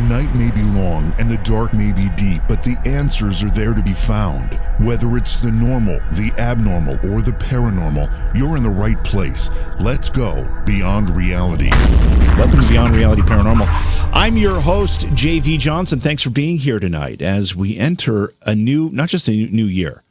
night may be long and the dark may be deep, but the answers are there to be found. Whether it's the normal, the abnormal, or the paranormal, you're in the right place. Let's go beyond reality. Welcome to Beyond Reality Paranormal. I'm your host, JV Johnson. Thanks for being here tonight as we enter a new, not just a new year.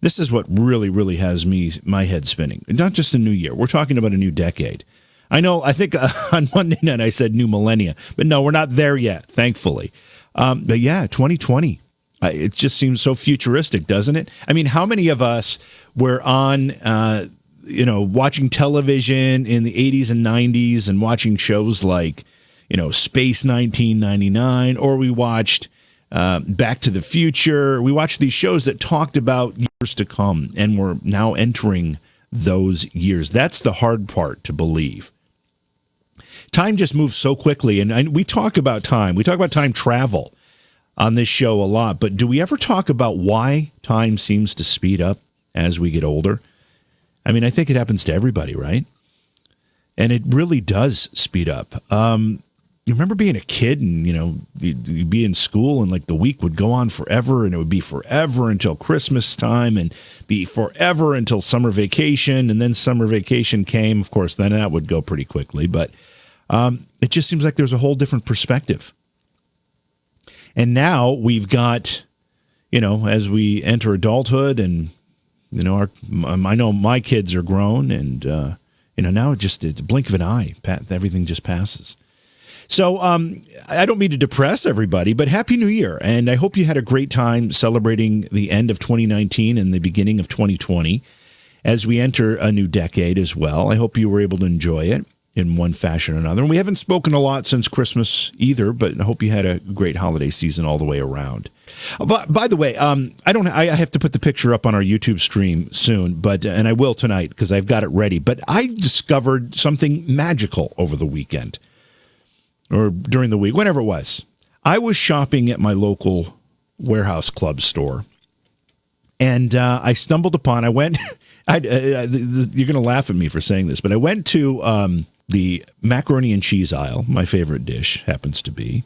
This is what really has my head spinning. Not just a new year. We're talking about a new decade. I think on Monday night I said new millennia, but no, we're not there yet, thankfully. But yeah, 2020. It just seems so futuristic, doesn't it? I mean, how many of us were on, watching television in the 80s and 90s and watching shows like, Space 1999, or we watched Back to the Future. We watched these shows that talked about years to come, and we're now entering those years. That's the hard part to believe. Time just moves so quickly, and we talk about time. We talk about time travel on this show a lot, but do we ever talk about why time seems to speed up as we get older? I mean, I think it happens to everybody, right? And it really does speed up. You remember being a kid and, you'd be in school and like the week would go on forever, and it would be forever until Christmas time and be forever until summer vacation. And then summer vacation came. Of course, then that would go pretty quickly. But it just seems like there's a whole different perspective. And now we've got, as we enter adulthood and, I know my kids are grown and, now it's a blink of an eye. Everything just passes. So I don't mean to depress everybody, but Happy New Year. And I hope you had a great time celebrating the end of 2019 and the beginning of 2020 as we enter a new decade as well. I hope you were able to enjoy it in one fashion or another. And we haven't spoken a lot since Christmas either, but I hope you had a great holiday season all the way around. But by the way, I have to put the picture up on our YouTube stream soon, and I will tonight because I've got it ready. But I discovered something magical over the weekend. Or during the week, whenever it was. I was shopping at my local warehouse club store, and I stumbled upon, you're going to laugh at me for saying this, but I went to the macaroni and cheese aisle, my favorite dish happens to be,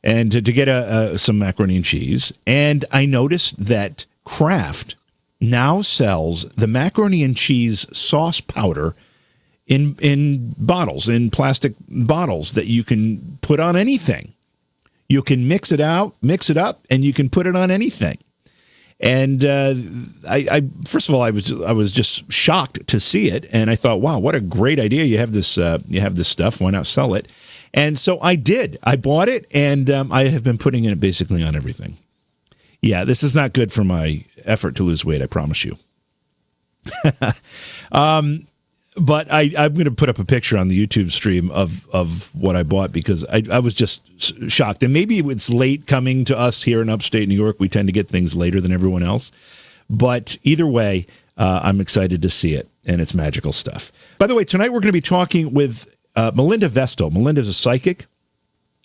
and to get some macaroni and cheese, and I noticed that Kraft now sells the macaroni and cheese sauce powder in bottles, in plastic bottles that you can put on anything. You can mix it up, and you can put it on anything. And I first of all, I was just shocked to see it, and I thought, wow, what a great idea! You have this stuff. Why not sell it? And so I did. I bought it, and I have been putting it basically on everything. Yeah, this is not good for my effort to lose weight. I promise you. But I'm going to put up a picture on the YouTube stream of what I bought because I was just shocked. And maybe it's late coming to us here in upstate New York. We tend to get things later than everyone else. But either way, I'm excited to see it, and it's magical stuff. By the way, tonight we're going to be talking with Melinda Vestel. Melinda's a psychic.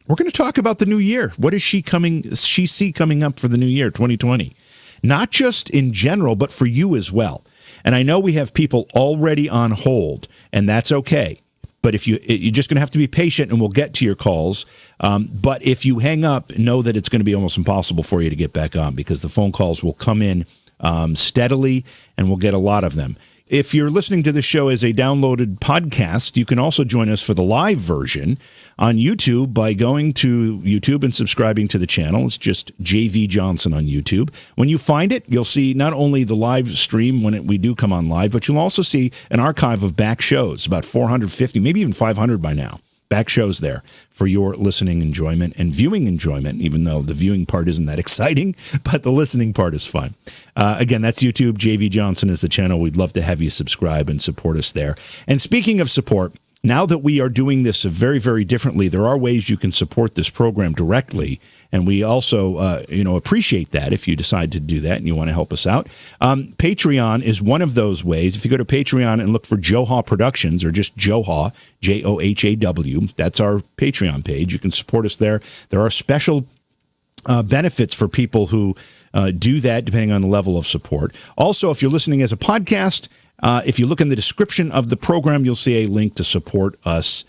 We're going to talk about the new year. What does she see coming up for the new year, 2020? Not just in general, but for you as well. And I know we have people already on hold, and that's okay. But you're just going to have to be patient, and we'll get to your calls. But if you hang up, know that it's going to be almost impossible for you to get back on because the phone calls will come in steadily, and we'll get a lot of them. If you're listening to the show as a downloaded podcast, you can also join us for the live version on YouTube by going to YouTube and subscribing to the channel. It's just JV Johnson on YouTube. When you find it, you'll see not only the live stream when we do come on live, but you'll also see an archive of back shows, about 450, maybe even 500 by now. Back shows there for your listening enjoyment and viewing enjoyment, even though the viewing part isn't that exciting, but the listening part is fun. Again, that's YouTube. JV Johnson is the channel. We'd love to have you subscribe and support us there. And speaking of support, now that we are doing this very, very differently, there are ways you can support this program directly. And we also, appreciate that if you decide to do that and you want to help us out. Patreon is one of those ways. If you go to Patreon and look for Johaw Productions or just Johaw, Johaw, that's our Patreon page. You can support us there. There are special benefits for people who do that depending on the level of support. Also, if you're listening as a podcast, if you look in the description of the program, you'll see a link to support us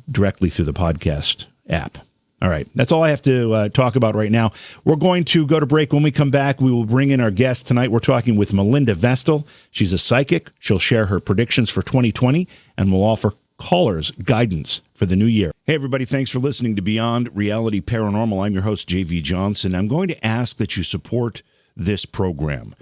directly through the podcast app. All right. That's all I have to talk about right now. We're going to go to break. When we come back, we will bring in our guest tonight. We're talking with Melinda Vestel. She's a psychic. She'll share her predictions for 2020 and will offer callers guidance for the new year. Hey, everybody. Thanks for listening to Beyond Reality Paranormal. I'm your host, JV Johnson. I'm going to ask that you support this program.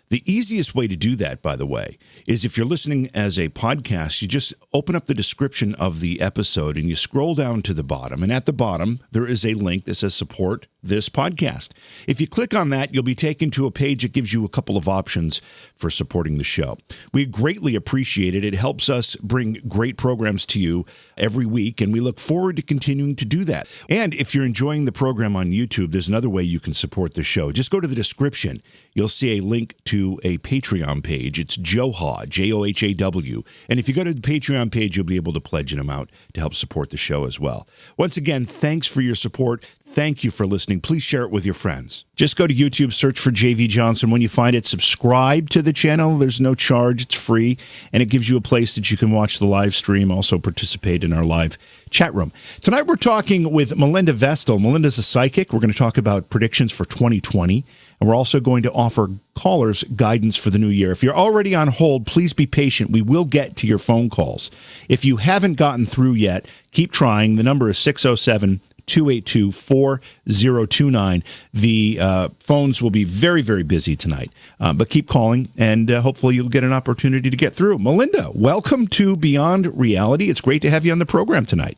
The easiest way to do that, by the way, is if you're listening as a podcast, you just open up the description of the episode and you scroll down to the bottom. And at the bottom, there is a link that says support this podcast. If you click on that, you'll be taken to a page that gives you a couple of options for supporting the show. We greatly appreciate it. It helps us bring great programs to you every week, and we look forward to continuing to do that. And if you're enjoying the program on YouTube, there's another way you can support the show. Just go to the description. You'll see a link to a Patreon page. It's JOHAW, J-O-H-A-W. And if you go to the Patreon page, you'll be able to pledge an amount to help support the show as well. Once again, thanks for your support. Thank you for listening. Please share it with your friends. Just go to YouTube, search for JV Johnson. When you find it, subscribe to the channel. There's no charge. It's free. And it gives you a place that you can watch the live stream, also participate in our live chat room. Tonight, we're talking with Melinda Vestel. Melinda's a psychic. We're going to talk about predictions for 2020. And we're also going to offer callers guidance for the new year. If you're already on hold, please be patient. We will get to your phone calls. If you haven't gotten through yet, keep trying. The number is 607-282-4029. The phones will be very, very busy tonight. But keep calling, and hopefully you'll get an opportunity to get through. Melinda, welcome to Beyond Reality. It's great to have you on the program tonight.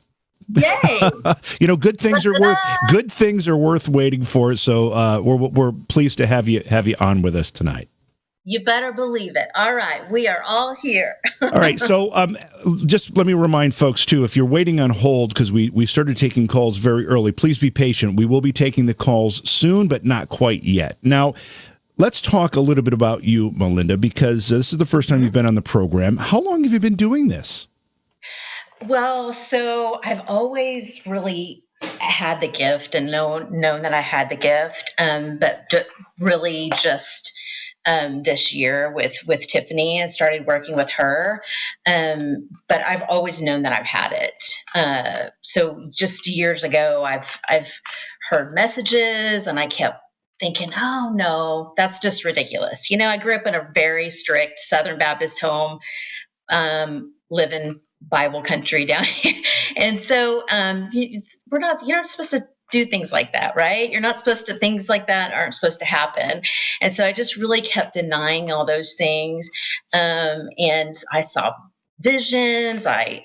Yay! Good things are worth waiting for. So we're pleased to have you on with us tonight. You better believe it. All right, we are all here. All right, so just let me remind folks too, if you're waiting on hold because we started taking calls very early, please be patient. We will be taking the calls soon, but not quite yet. Now, let's talk a little bit about you, Melinda, because this is the first time you've been on the program. How long have you been doing this? Well, so I've always really had the gift and known that I had the gift, but really just this year with Tiffany and started working with her. But I've always known that I've had it. So just years ago, I've heard messages and I kept thinking, oh no, that's just ridiculous. I grew up in a very strict Southern Baptist home, living Bible country down here. And so you're not supposed to do things like that, right? Things like that aren't supposed to happen. And so I just really kept denying all those things. And I saw visions, I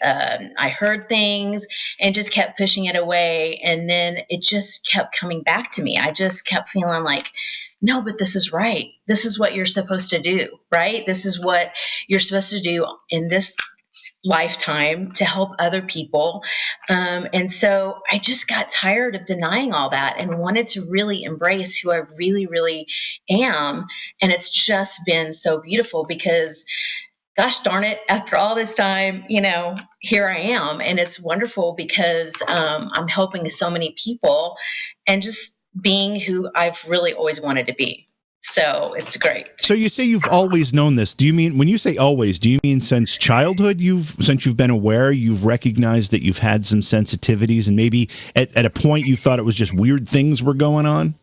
heard things and just kept pushing it away. And then it just kept coming back to me. I just kept feeling like, no, but this is right. This is what you're supposed to do, right? This is what you're supposed to do in this lifetime to help other people. And so I just got tired of denying all that and wanted to really embrace who I really, really am. And it's just been so beautiful because, gosh darn it, after all this time, here I am. And it's wonderful because I'm helping so many people and just being who I've really always wanted to be. So it's great. So you say you've always known this. Do you mean, when you say always, do you mean since childhood, since you've been aware, you've recognized that you've had some sensitivities and maybe at a point you thought it was just weird things were going on?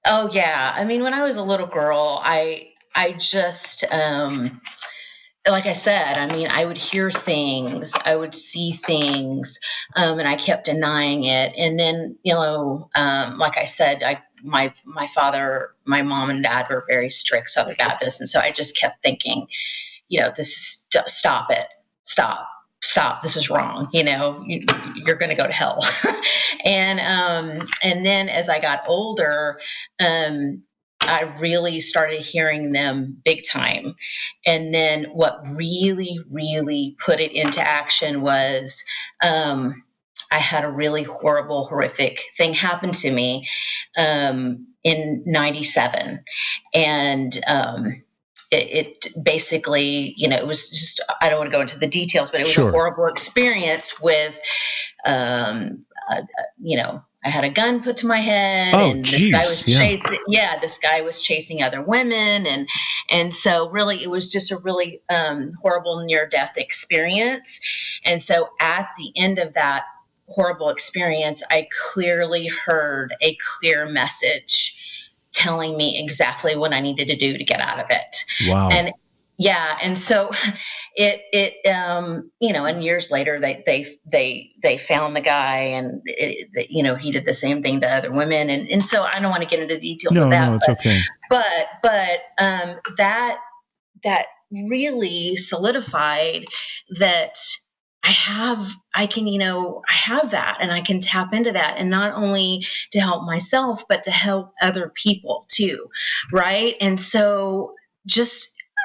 Oh yeah. I mean, when I was a little girl, I just, like I said, I mean, I would hear things, I would see things, and I kept denying it. And then, like I said, my father, my mom and dad were very strict Southern Baptists. And so I just kept thinking, stop it. Stop. This is wrong. You're going to go to hell. And then as I got older, I really started hearing them big time. And then what really, really put it into action was, I had a really horrific thing happen to me in 97. And it basically, it was just, I don't want to go into the details, but it was Sure. a horrible experience with, I had a gun put to my head, and this guy was chasing other women. And so really, it was just a really horrible near-death experience. And so at the end of that horrible experience, I clearly heard a clear message telling me exactly what I needed to do to get out of it. Wow. And yeah. And so and years later, they found the guy, and he did the same thing to other women. And so I don't want to get into details of that. No, it's okay. But that really solidified that I have that, and I can tap into that, and not only to help myself, but to help other people too. Right. And so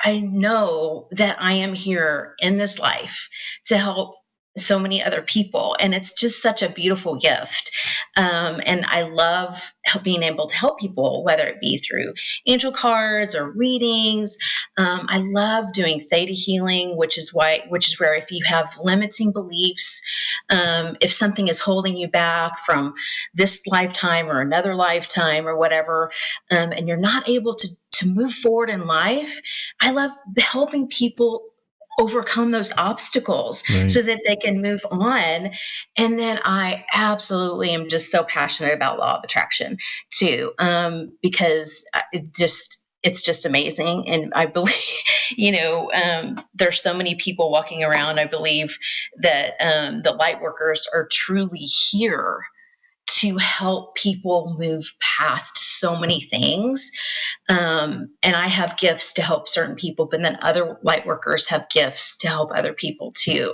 I know that I am here in this life to help so many other people. And it's just such a beautiful gift. And I love being able to help people, whether it be through angel cards or readings. I love doing theta healing, which is where if you have limiting beliefs, if something is holding you back from this lifetime or another lifetime or whatever, and you're not able to move forward in life, I love helping people overcome those obstacles so that they can move on. And then I absolutely am just so passionate about law of attraction too, because it's just amazing. And I believe, there's so many people walking around. I believe that the light workers are truly here to help people move past so many things. And I have gifts to help certain people, but then other light workers have gifts to help other people too.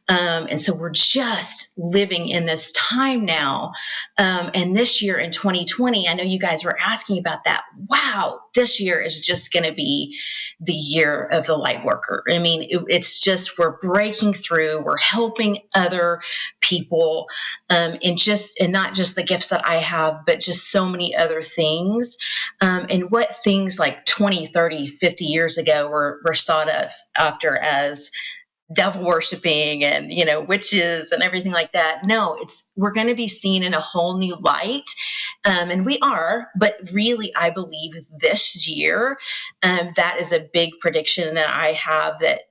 And so we're just living in this time now. And this year in 2020, I know you guys were asking about that. Wow, this year is just going to be the year of the light worker. I mean, it's just, we're breaking through, we're helping other people, and not just the gifts that I have, but just so many other things. And what things like 20, 30, 50 years ago were sought after as devil worshiping and, witches and everything like that. No, we're going to be seen in a whole new light. And we are, but really, I believe this year, that is a big prediction that I have that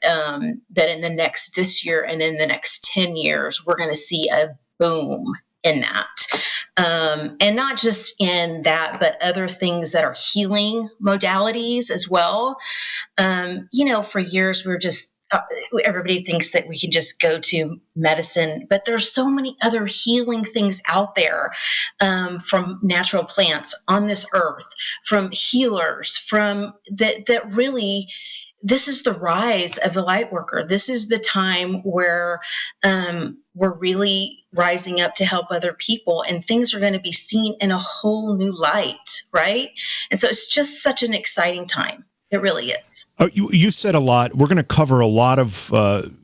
in this year and in the next 10 years, we're going to see a boom in that. And not just in that, but other things that are healing modalities as well. For years, we're just, everybody thinks that we can just go to medicine, but there's so many other healing things out there, from natural plants on this earth, from healers, from that really, this is the rise of the light worker. This is the time where we're really rising up to help other people, and things are going to be seen in a whole new light, right? And so it's just such an exciting time. It really is. You said a lot. We're going to cover a lot of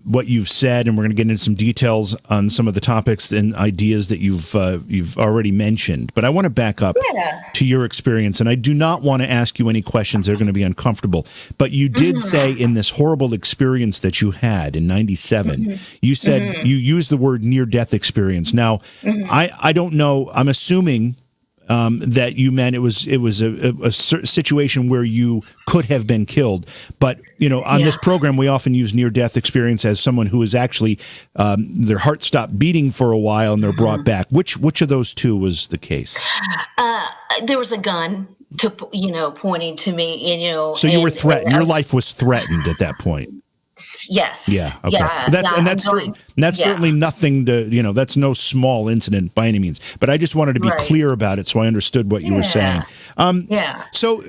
what you've said, and we're going to get into some details on some of the topics and ideas that you've already mentioned. But I want to back up to your experience, and I do not want to ask you any questions that are going to be uncomfortable. But you did say in this horrible experience that you had in '97, you said you used the word near-death experience. Now, I don't know. I'm assuming that you meant it was a situation where you could have been killed. But, on this program, we often use near-death experience as someone who is actually, their heart stopped beating for a while and they're brought back. Which of those two was the case? There was a gun pointing to me, So you were threatened. Your life was threatened at that point. Yes. Yeah. Okay. Yeah, That's certainly nothing to, that's no small incident by any means, but I just wanted to be clear about it so I understood what you were saying. So,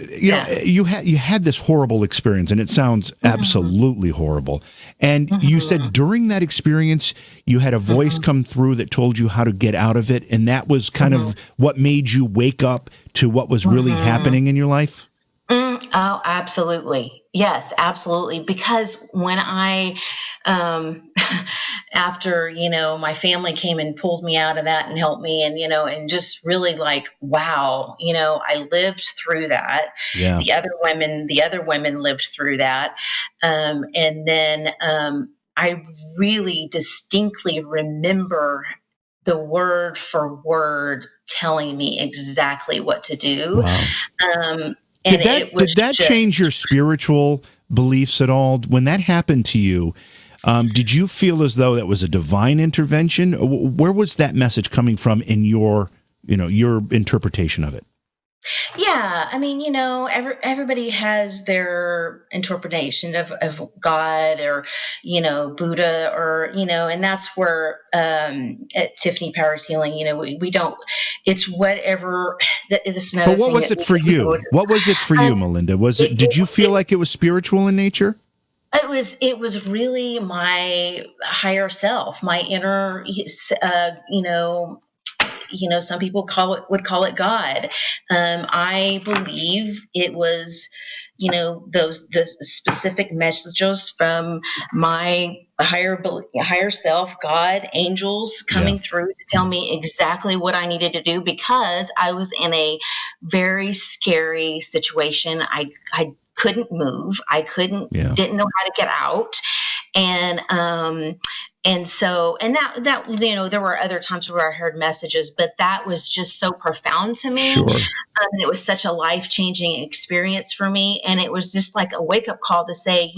you had this horrible experience, and it sounds absolutely horrible. And you said during that experience, you had a voice come through that told you how to get out of it. And that was kind of what made you wake up to what was really happening in your life? Oh, absolutely. Yes, absolutely. Because when I, after, my family came and pulled me out of that and helped me and, and just really like, wow, I lived through that. Yeah. The other women lived through that. And then I really distinctly remember the word for word telling me exactly what to do. Wow. Did that change your spiritual beliefs at all? When that happened to you, Did you feel as though that was a divine intervention? Where was that message coming from in your interpretation of it? Yeah, I mean, everybody has their interpretation of God or, Buddha or, and that's where at Tiffany Powers Healing, we don't. It's whatever. This is another. But what thing was that it for you? What was it for you, Melinda? Did you feel like it was spiritual in nature? It was really my higher self, my inner, some people would call it God. I believe it was, the specific messages from my higher self, God, angels coming through to tell me exactly what I needed to do, because I was in a very scary situation. I couldn't move. Didn't know how to get out. And so that there were other times where I heard messages, but that was just so profound to me. Sure. And it was such a life-changing experience for me. And it was just like a wake-up call to say,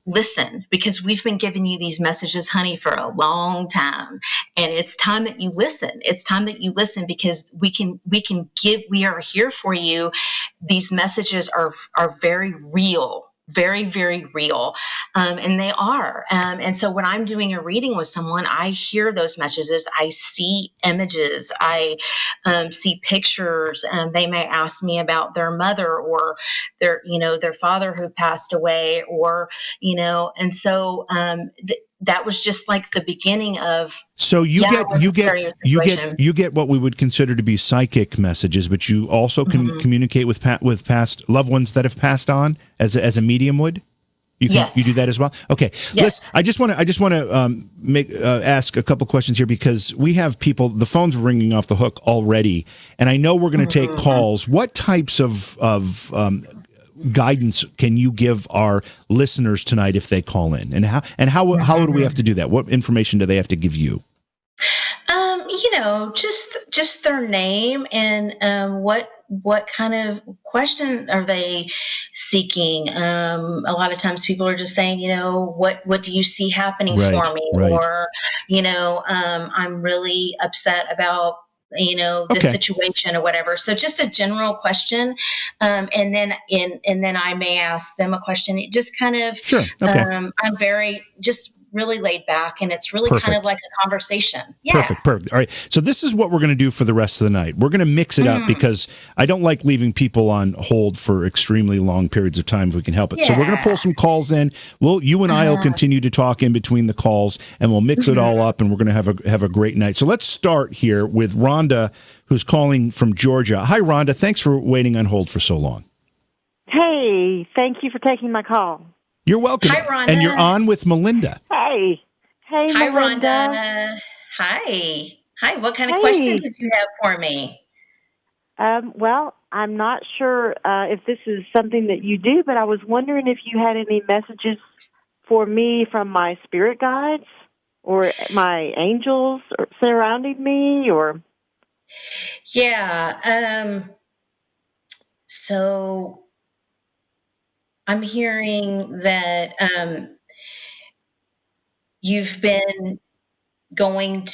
listen, because we've been giving you these messages, honey, for a long time. And it's time that you listen. It's time that you listen, because we are here for you. These messages are very real. Very, very real. And they are. And so when I'm doing a reading with someone, I hear those messages. I see images. I see pictures. They may ask me about their mother or their father who passed away, or, and so that was just like the beginning of. So you get what we would consider to be psychic messages, but you also can communicate with past loved ones that have passed on as a medium would. You do that as well. Okay. Yes. I just want to ask a couple questions here, because we have people. The phones are ringing off the hook already, and I know we're going to take calls. What types of guidance can you give our listeners tonight if they call in, and how do we have to do that? What information do they have to give you? Just their name and what kind of question are they seeking? A lot of times people are just saying, what do you see happening for me? Right. Or, I'm really upset about this situation or whatever. So just a general question. And then I may ask them a question. It just kind of, sure. Okay. I'm very just really laid back, and it's really kind of like a conversation. Yeah. Perfect. All right. So this is what we're going to do for the rest of the night. We're going to mix it up, because I don't like leaving people on hold for extremely long periods of time if we can help it. Yeah. So we're going to pull some calls in. You and I will continue to talk in between the calls, and we'll mix it all up, and we're going to have a great night. So let's start here with Rhonda, who's calling from Georgia. Hi, Rhonda. Thanks for waiting on hold for so long. Hey, thank you for taking my call. You're welcome. Hi, Rhonda. And you're on with Melinda. Hey, Hi, Melinda. Rhonda. Hi. What kind of questions did you have for me? Well, I'm not sure if this is something that you do, but I was wondering if you had any messages for me from my spirit guides or my angels surrounding me, or. Yeah. So I'm hearing that you've been moving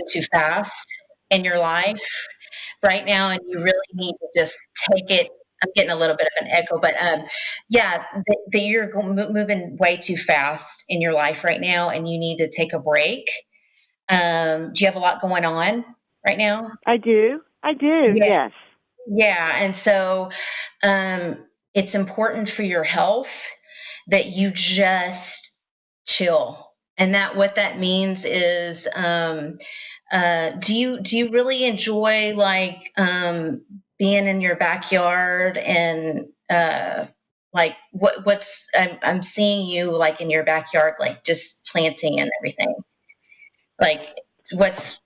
too fast in your life right now, and you really need to just take it. I'm getting a little bit of an echo, but that you're moving way too fast in your life right now, and you need to take a break. Do you have a lot going on right now? I do. Yes. Yeah. And so it's important for your health that you just chill. And what that means is, do you really enjoy being in your backyard and I'm seeing you like in your backyard, like just planting and everything. Like what's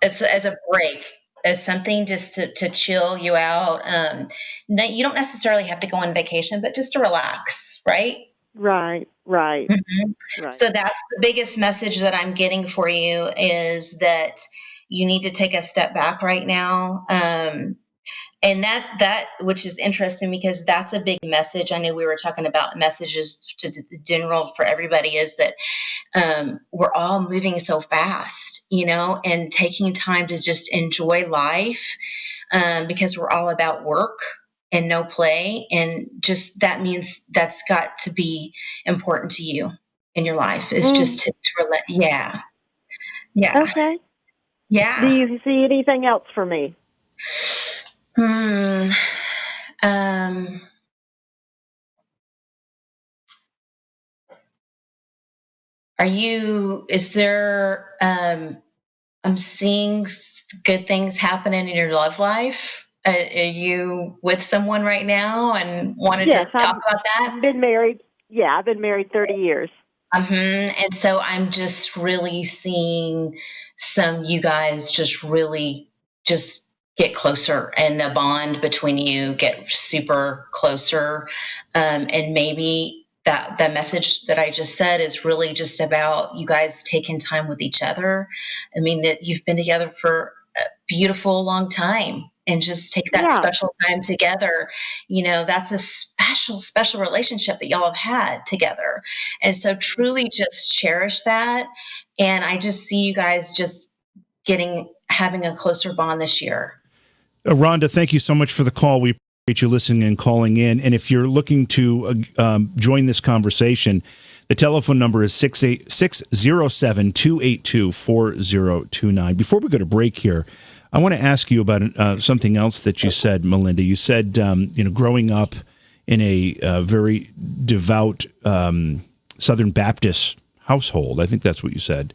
as a break, as something just to chill you out. You don't necessarily have to go on vacation, but just to relax, right? Right. Mm-hmm. Right. So that's the biggest message that I'm getting for you, is that you need to take a step back right now. And that which is interesting, because that's a big message. I know we were talking about messages to the general for everybody, is that we're all moving so fast, and taking time to just enjoy life, because we're all about work and no play. And just that means that's got to be important to you in your life, is just to yeah. Yeah. Okay. Yeah. Do you see anything else for me? Hmm. Is there, I'm seeing good things happening in your love life. Are you with someone right now and wanted to Yes, talk about that? I've been married. Yeah, I've been married 30 years. And so I'm just really seeing you guys just really just get closer, and the bond between you get super closer. And maybe that message that I just said is really just about you guys taking time with each other. I mean, that you've been together for a beautiful long time, and just take that special time together. That's a special relationship that y'all have had together. And so truly just cherish that. And I just see you guys just having a closer bond this year. Rhonda, thank you so much for the call. We appreciate you listening and calling in. And if you're looking to join this conversation, the telephone number is 607-282-4029. Before we go to break here, I want to ask you about something else that you said, Melinda. You said, growing up in a very devout Southern Baptist household, I think that's what you said.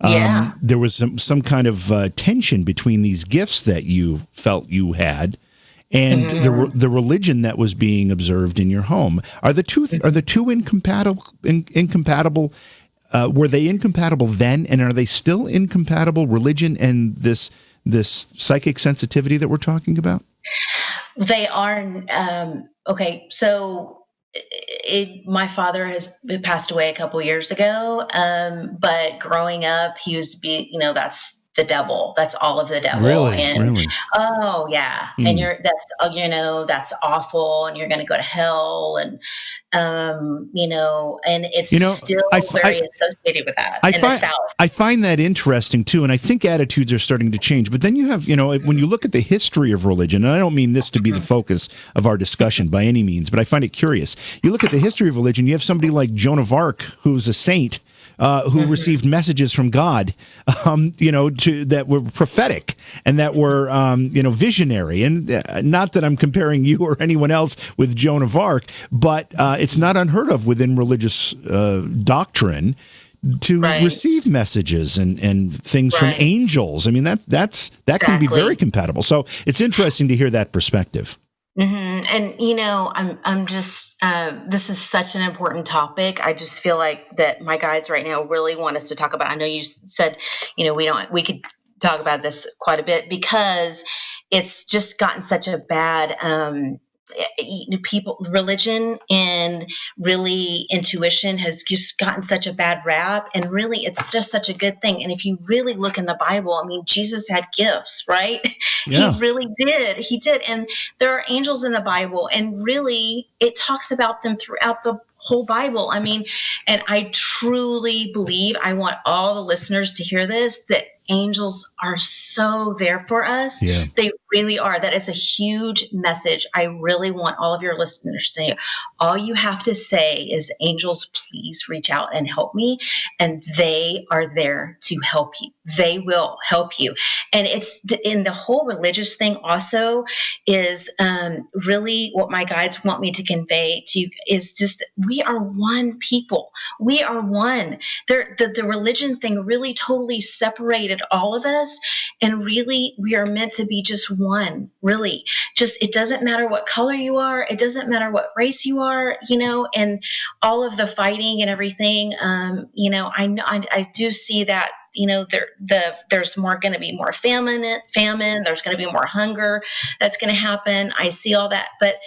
There was some kind of tension between these gifts that you felt you had and the religion that was being observed in your home. Are the two incompatible? Were they incompatible then, and are they still incompatible? Religion and this psychic sensitivity that we're talking about? They are. Okay, so my father has passed away a couple years ago, but growing up, he used to be, that's the devil. That's all of the devil. Really? Oh yeah. And that's awful, and you're going to go to hell. And, and it's still very associated with that in the South. I find that interesting too. And I think attitudes are starting to change, but then you have, when you look at the history of religion, and I don't mean this to be the focus of our discussion by any means, but I find it curious. You look at the history of religion, you have somebody like Joan of Arc, who's a saint, who received messages from God, that were prophetic and that were, visionary. And not that I'm comparing you or anyone else with Joan of Arc, but it's not unheard of within religious doctrine to receive messages and things from angels. I mean, that can be very compatible. So it's interesting to hear that perspective. And, I'm just, this is such an important topic. I just feel like that my guides right now really want us to talk about. I know you said, we could talk about this quite a bit, because it's just gotten such a bad, religion and really intuition has just gotten such a bad rap, and really it's just such a good thing. And if you really look in the Bible, I mean, Jesus had gifts, right? Yeah. He really did. He did. And there are angels in the Bible, and really it talks about them throughout the whole Bible. I mean, and I truly believe, I want all the listeners to hear this, that angels are so there for us. Yeah. They really are. That is a huge message. I really want all of your listeners to say, all you have to say is, angels, please reach out and help me. And they are there to help you. They will help you. And it's in the whole religious thing also is really what my guides want me to convey to you is just, we are one people. We are one. The religion thing really totally separated all of us. And really, we are meant to be just one, really. Just, it doesn't matter what color you are. It doesn't matter what race you are, and all of the fighting and everything. I do see that there's going to be more famine. There's going to be more hunger that's going to happen. I see all that, but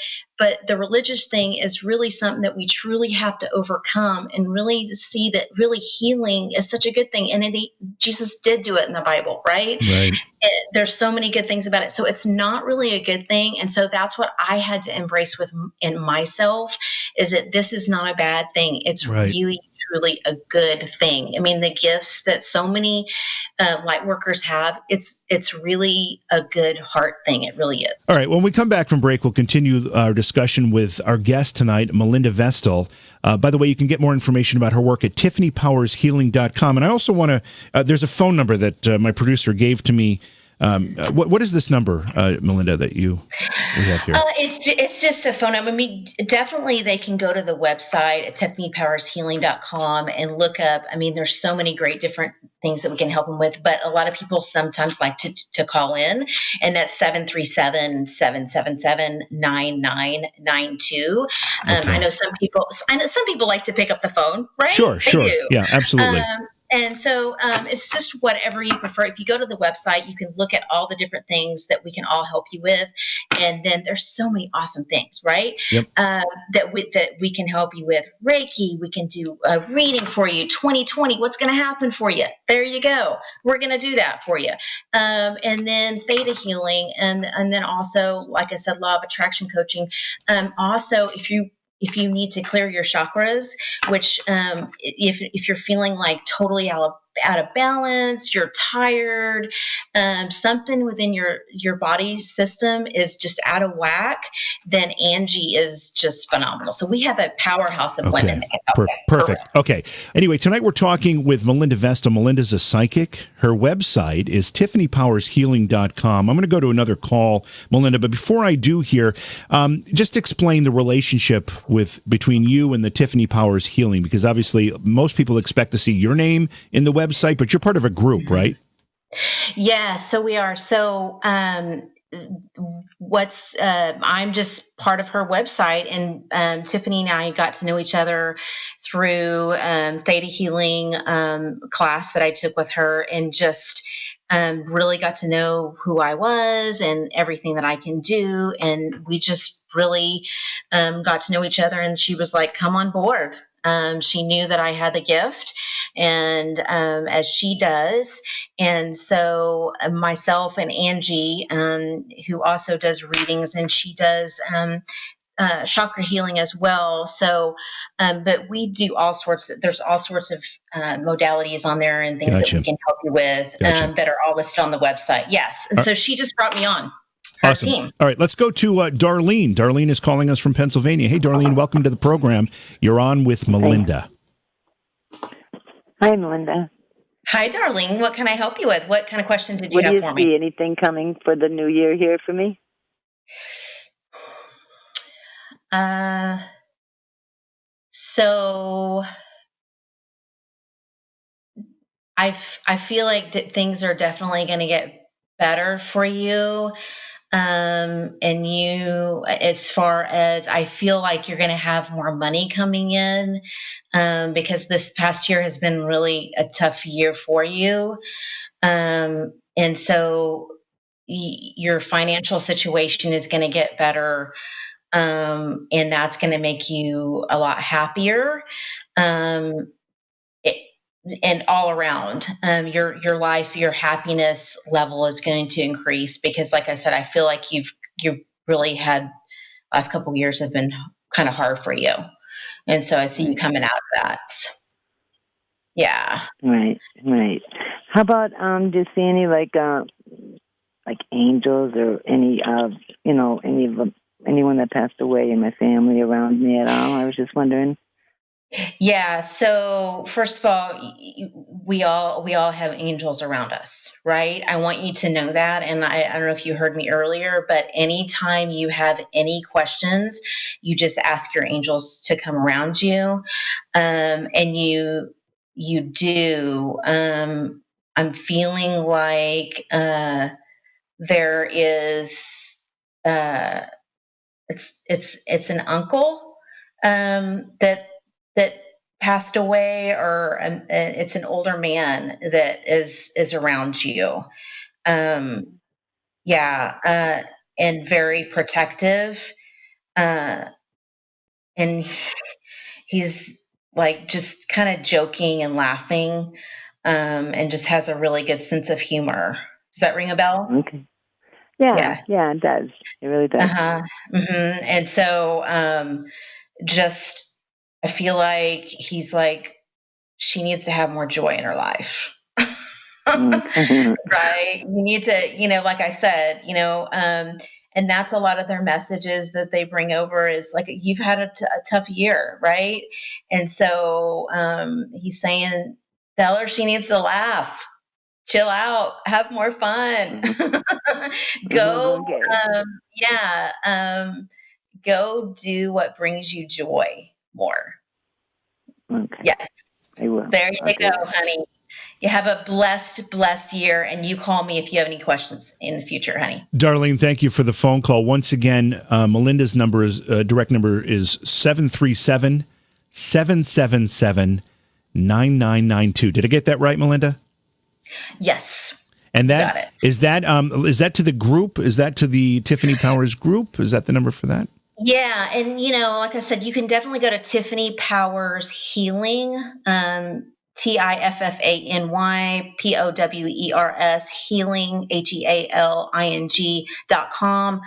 the religious thing is really something that we truly have to overcome, and really to see that really healing is such a good thing. And Jesus did do it in the Bible, right? Right. There's so many good things about it. So it's not really a good thing. And so that's what I had to embrace in myself, is that this is not a bad thing. It's right. really, truly a good thing. I mean, the gifts that so many light workers have, it's really a good heart thing. It really is. All right. When we come back from break, we'll continue our discussion with our guest tonight, Melinda Vestel. By the way, you can get more information about her work at tiffanypowershealing.com. And I also want to, there's a phone number that my producer gave to me. What is this number, Melinda, that we have here? It's just a phone number. I mean, definitely they can go to the website at tiffanypowershealing.com and look up. I mean, there's so many great different things that we can help them with, but a lot of people sometimes like to call in, and that's 737-777-9992. Okay. I know some people like to pick up the phone, right? Sure. Yeah, absolutely. And so it's just whatever you prefer. If you go to the website, you can look at all the different things that we can all help you with. And then there's so many awesome things, right? Yep. That we can help you with. Reiki, we can do a reading for you. 2020, what's going to happen for you? There you go. We're going to do that for you. And then theta healing. And then also, like I said, law of attraction coaching. Also, if you need to clear your chakras, which if you're feeling like totally out of balance, you're tired, something within your body system is just out of whack, then Angie is just phenomenal. So we have a powerhouse of women that can help. Perfect. Okay. Anyway, tonight we're talking with Melinda Vestel. Melinda's a psychic. Her website is tiffanypowershealing.com. I'm going to go to another call, Melinda, but before I do here, just explain the relationship between you and the Tiffany Powers Healing, because obviously most people expect to see your name in the website, but you're part of a group, right? Yeah, so we are. So I'm just part of her website, and Tiffany and I got to know each other through theta healing class that I took with her, and just really got to know who I was and everything that I can do. And we just really got to know each other, and she was like, come on board. She knew that I had the gift, and as she does. And so myself and Angie, who also does readings, and she does chakra healing as well. So, but we do there's all sorts of modalities on there and things that we can help you with that are all listed on the website. Yes. And so she just brought me on. Awesome. Team. All right, let's go to Darlene. Darlene is calling us from Pennsylvania. Hey, Darlene, welcome to the program. You're on with Melinda. Hi, Melinda. Hi, Darlene. What can I help you with? What kind of question did you have for me? Do you see anything coming for the new year here for me? So I feel like that things are definitely going to get better for you. And you, as far as I feel like you're going to have more money coming in, because this past year has been really a tough year for you. And so your financial situation is going to get better. And that's going to make you a lot happier. And all around, your life, your happiness level is going to increase, because like I said, I feel like you've really had last couple of years have been kind of hard for you. And so I see you coming out of that. Yeah. Right. How about, do you see any like angels or any anyone that passed away in my family around me at all? I was just wondering. Yeah. So first of all, we all have angels around us, right? I want you to know that. And I don't know if you heard me earlier, but anytime you have any questions, you just ask your angels to come around you. And you do. I'm feeling like there is it's an uncle that passed away, or it's an older man that is around you. Um, yeah, and very protective. Uh, and he's like just kind of joking and laughing, and just has a really good sense of humor. Does that ring a bell? Okay. Yeah, Yeah. yeah, it does. It really does. Uh-huh. And so, just, I feel like he's like, she needs to have more joy in her life. Okay. Right? You need to, like I said, and that's a lot of their messages that they bring over is like, you've had a tough year, right? And so, he's saying, tell her she needs to laugh, chill out, have more fun. We'll Go, go get it. yeah, go do what brings you joy more. Okay. Yes. I will. There you I'll do go, that. honey. You have a blessed year, and you call me if you have any questions in the future, honey. Darlene, thank you for the phone call. Once again, Melinda's number is direct number is 737-777-9992. Did I get that right, Melinda? Yes. And Got it. is that to the group? Is that to the Tiffany Powers group? Is that the number for that? Yeah, and like I said, you can definitely go to Tiffany Powers Healing, TiffanyPowers Healing HealingCom.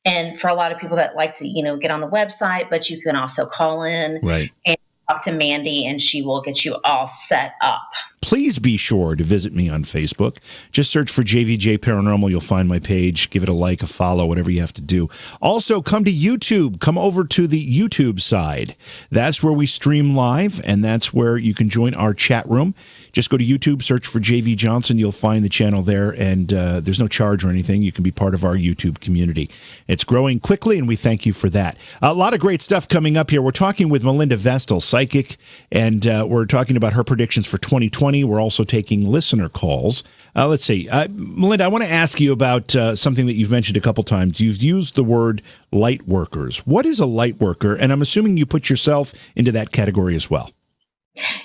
And for a lot of people that like to, get on the website, but you can also call in Right. and talk to Mandy, and she will get you all set up. Please be sure to visit me on Facebook. Just search for JVJ Paranormal. You'll find my page. Give it a like, a follow, whatever you have to do. Also, come to YouTube. Come over to the YouTube side. That's where we stream live, and that's where you can join our chat room. Just go to YouTube, search for JV Johnson. You'll find the channel there, and there's no charge or anything. You can be part of our YouTube community. It's growing quickly, and we thank you for that. A lot of great stuff coming up here. We're talking with Melinda Vestel, psychic, and we're talking about her predictions for 2020. We're also taking listener calls. Let's see. Melinda, I want to ask you about something that you've mentioned a couple times. You've used the word light workers. What is a light worker? And I'm assuming you put yourself into that category as well.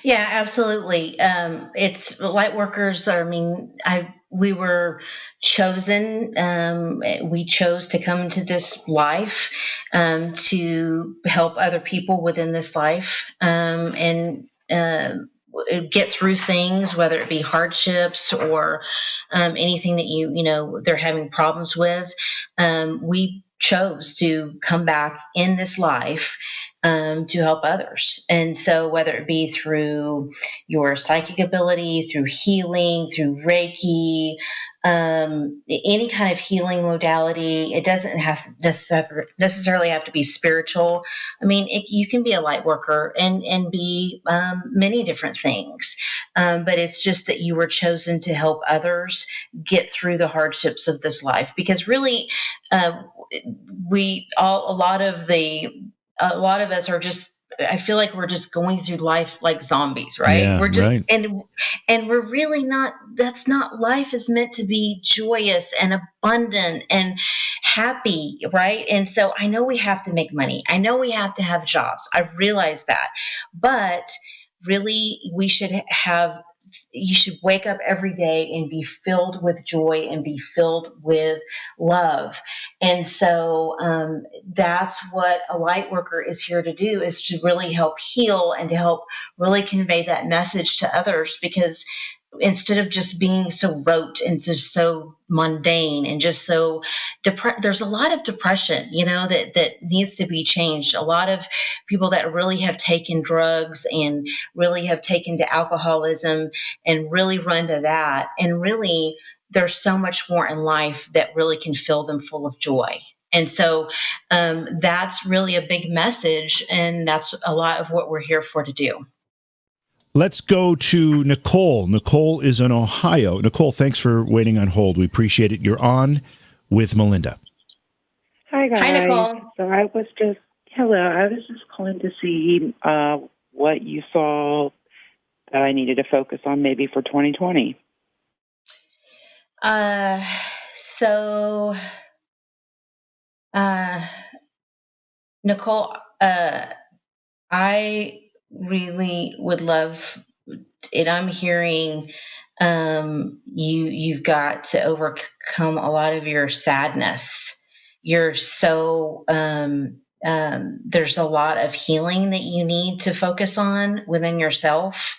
Yeah, absolutely. It's light workers. We were chosen. We chose to come into this life to help other people within this life, and get through things, whether it be hardships or anything that they're having problems with. We chose to come back in this life to help others. And so whether it be through your psychic ability, through healing, through Reiki, any kind of healing modality, it doesn't necessarily have to be spiritual. I mean, you can be a light worker and be many different things. But it's just that you were chosen to help others get through the hardships of this life, because really, a lot of us are just, I feel like we're just going through life like zombies, right? Yeah, We're just, right. and we're really not, that's not, life is meant to be joyous and abundant and happy, right? And so I know we have to make money. I know we have to have jobs. I've realized that. But really, you should wake up every day and be filled with joy and be filled with love. And so that's what a light worker is here to do, is to really help heal and to help really convey that message to others, because instead of just being so rote and just so mundane and just so there's a lot of depression, that needs to be changed. A lot of people that really have taken drugs and really have taken to alcoholism and really run to that. And really, there's so much more in life that really can fill them full of joy. And so that's really a big message. And that's a lot of what we're here for to do. Let's go to Nicole. Nicole is in Ohio. Nicole, thanks for waiting on hold. We appreciate it. You're on with Melinda. Hi, guys. Hi, Nicole. So I was just calling to see what you saw that I needed to focus on maybe for 2020. Nicole, I really would love, and I'm hearing you've got to overcome a lot of your sadness. You're so there's a lot of healing that you need to focus on within yourself.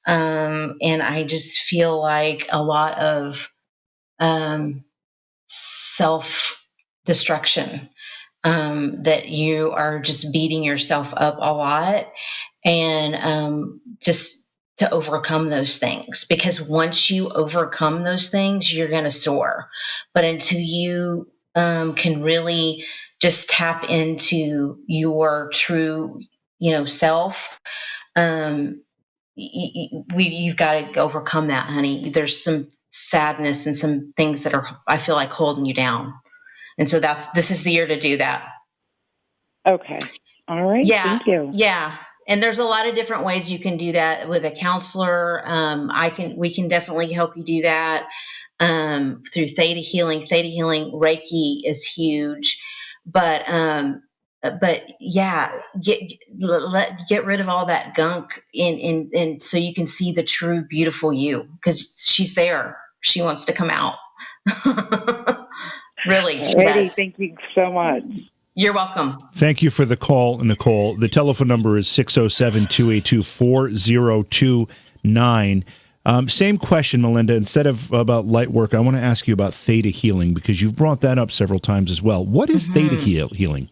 And I just feel like a lot of self destruction, that you are just beating yourself up a lot, and just to overcome those things, because once you overcome those things, you're going to soar. But until you can really just tap into your true, self, um, you've got to overcome that, honey. There's some sadness and some things that are, I feel like, holding you down. And so this is the year to do that. Okay. All right. Yeah. Thank you. Yeah. And there's a lot of different ways you can do that with a counselor. We can definitely help you do that through theta healing. Theta healing, Reiki is huge, but yeah, get rid of all that gunk and so you can see the true beautiful you, because she's there. She wants to come out. Really, she does. Thank you so much. You're welcome. Thank you for the call, Nicole. The telephone number is 607-282-4029. Same question, Melinda. Instead of about light work, I want to ask you about theta healing, because you've brought that up several times as well. What is theta healing?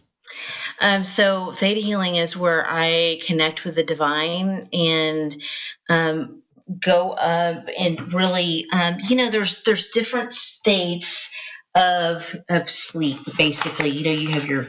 So theta healing is where I connect with the divine and go up and really, there's different states of sleep. Basically, you have your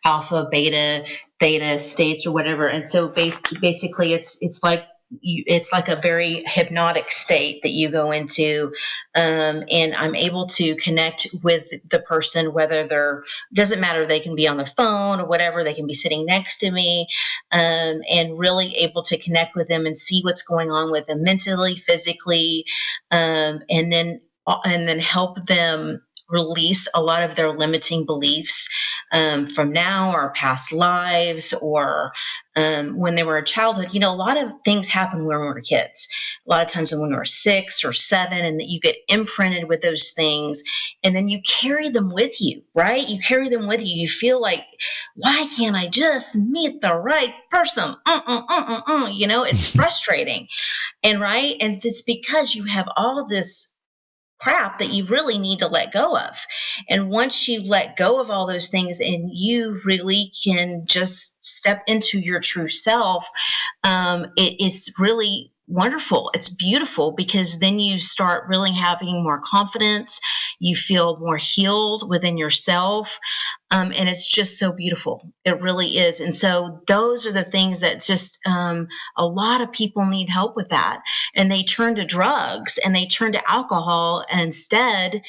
alpha, beta, theta states or whatever, and so basically it's like it's like a very hypnotic state that you go into, and I'm able to connect with the person, whether doesn't matter, they can be on the phone or whatever, they can be sitting next to me, and really able to connect with them and see what's going on with them mentally, physically, and then help them release a lot of their limiting beliefs from now or past lives, or when they were a childhood. A lot of things happen when we were kids. A lot of times when we were 6 or 7, and that you get imprinted with those things, and then you carry them with you, right? You carry them with you. You feel like, why can't I just meet the right person? It's frustrating. And right. And it's because you have all this crap that you really need to let go of. And once you let go of all those things and you really can just step into your true self, it's really wonderful. It's beautiful, because then you start really having more confidence. You feel more healed within yourself. And it's just so beautiful. It really is. And so those are the things that just a lot of people need help with that. And they turn to drugs and they turn to alcohol instead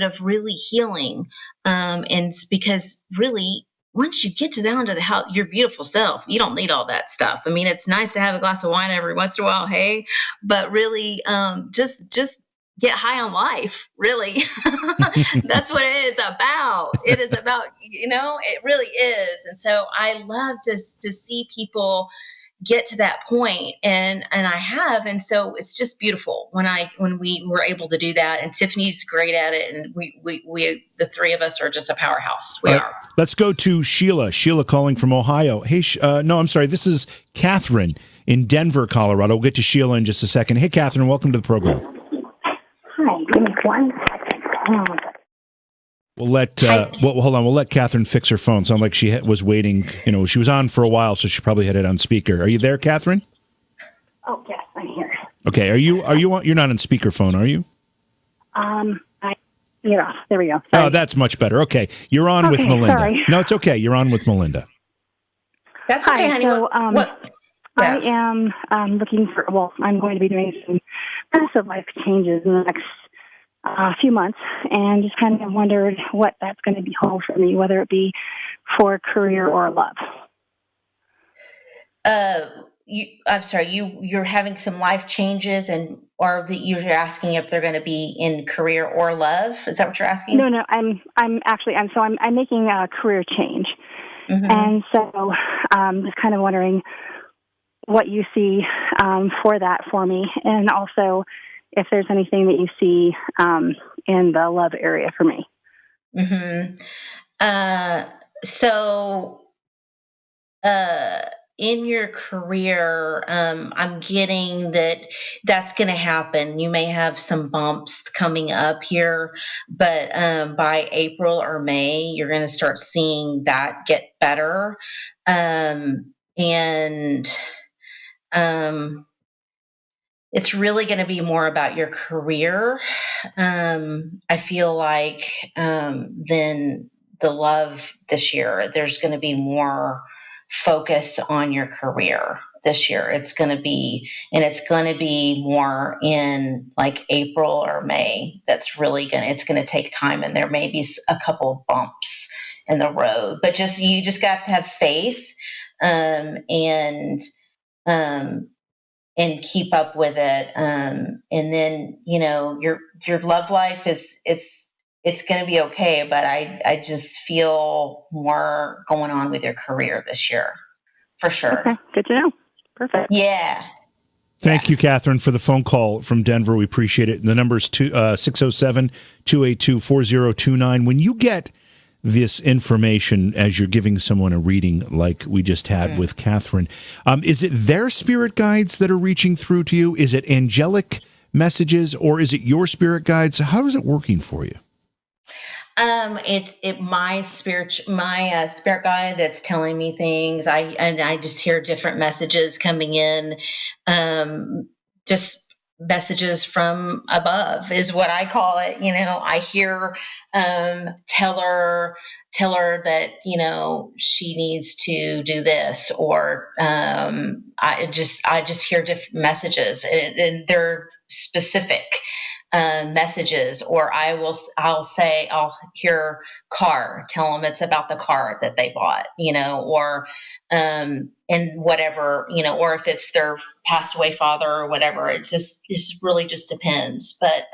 of really healing. And it's because really, once you get down to your beautiful self, you don't need all that stuff. I mean, it's nice to have a glass of wine every once in a while, hey, but really, just get high on life. Really, that's what it is about. It is about, it really is. And so I love to see people get to that point, and I have, and so it's just beautiful when we were able to do that. And Tiffany's great at it, and we the three of us are just a powerhouse. We are. Let's go to Sheila. Sheila calling from Ohio. Hey, no, I'm sorry. This is Catherine in Denver, Colorado. We'll get to Sheila in just a second. Hey, Catherine, welcome to the program. Hi, give me 1 second. Oh, my God. We'll let hold on. We'll let Catherine fix her phone. Sound like she was waiting. She was on for a while, so she probably had it on speaker. Are you there, Catherine? Oh, yes, I'm here. Okay. Are you on? You're not on speakerphone, are you? Yeah. There we go. Sorry. Oh, that's much better. Okay, you're on with Melinda. Sorry. No, it's okay. You're on with Melinda. That's okay, honey. So, what? I am looking for. Well, I'm going to be doing some massive life changes in the next few months, and just kind of wondered what that's going to be hold for me, whether it be for career or love. I'm sorry. You're having some life changes, or that you're asking if they're going to be in career or love. Is that what you're asking? No. I'm making a career change, mm-hmm. and so just kind of wondering what you see for that for me, and also if there's anything that you see in the love area for me. Mm-hmm. So, in your career, I'm getting that's going to happen. You may have some bumps coming up here, but by April or May, you're going to start seeing that get better. And it's really going to be more about your career. I feel like than the love this year. There's going to be more focus on your career this year. It's going to be more in like April or May. It's going to take time, and there may be a couple of bumps in the road, but you just got to have faith, and keep up with it. And then, your love life it's going to be okay. But I just feel more going on with your career this year for sure. Okay. Good to know. Perfect. Yeah. Thank you, Catherine, for the phone call from Denver. We appreciate it. The number is 607-282-4029. When you get this information as you're giving someone a reading like we just had with Catherine, is it their spirit guides that are reaching through to you? Is it angelic messages, or is it your spirit guides? How is it working for you? It's my spirit guide that's telling me things. I just hear different messages coming in. Just messages from above is what I call it. I hear, tell her that, she needs to do this, or, I just hear different messages, and they're specific messages. Or I'll hear car, tell them it's about the car that they bought, or and whatever, or if it's their passed away father or whatever. It really just depends. But